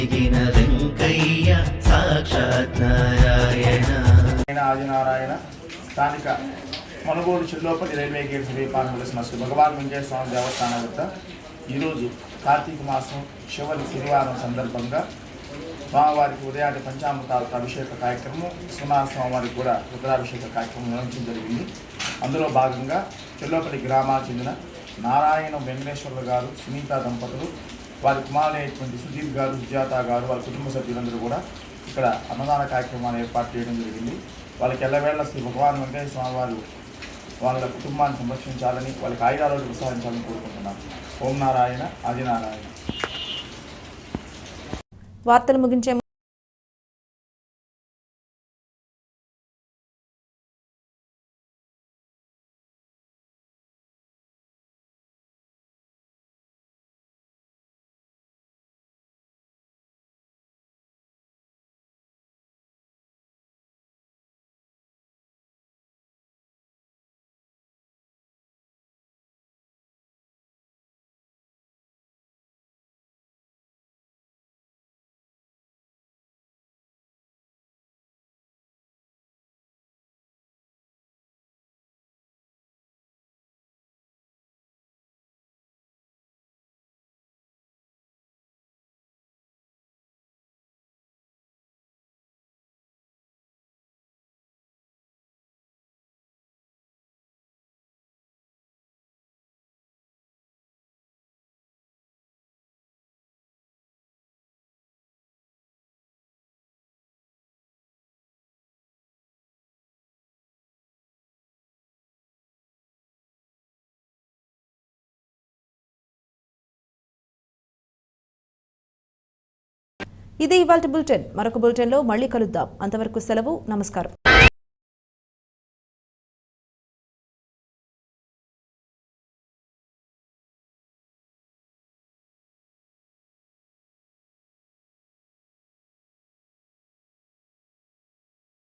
వెంకయ్య సాక్షాత్ నారాయణ ఆదినారాయణ స్థానిక మనుగోడు చిల్లోపల్లి రైల్వే గేట్ సమీపాన్ని వెలిసిన శ్రీ భగవాన్ వెంకటేశ్వర స్వామి దేవస్థానం వద్ద ఈరోజు కార్తీక మాసం చివరి శనివారం సందర్భంగా స్వామివారికి ఉదయాన్నే పంచామృతాలతో అభిషేక కార్యక్రమం, సునాథ స్వామివారికి కూడా రుద్రాభిషేక కార్యక్రమం నిర్వహించడం జరిగింది. అందులో భాగంగా చిల్లోపల్లి గ్రామానికి చెందిన నారాయణ వెంకటేశ్వర్లు గారు, సునీత దంపతులు, వారి కుమారుడైనటువంటి సుదీప్ గారు, సుజాత గారు, వారి కుటుంబ సభ్యులందరూ కూడా ఇక్కడ అన్నదాన కార్యక్రమాన్ని ఏర్పాటు చేయడం జరిగింది. వాళ్ళకి ఎల్లవేళ శ్రీ భగవాన్ వెంకటేశ్వర స్వామి వారు వాళ్ళ కుటుంబాన్ని సంరక్షించాలని, వాళ్ళకి ఆయురారోగ్యం ప్రసాదించాలని కోరుకుంటున్నాను. ఓం నారాయణ ఆదినారాయణ. వార్తలు ముగించే ఇది ఇవాల్టి బులెటిన్. మరొక బులెటిన్లో మళ్ళీ కలుద్దాం. అంతవరకు సెలవు. నమస్కారం.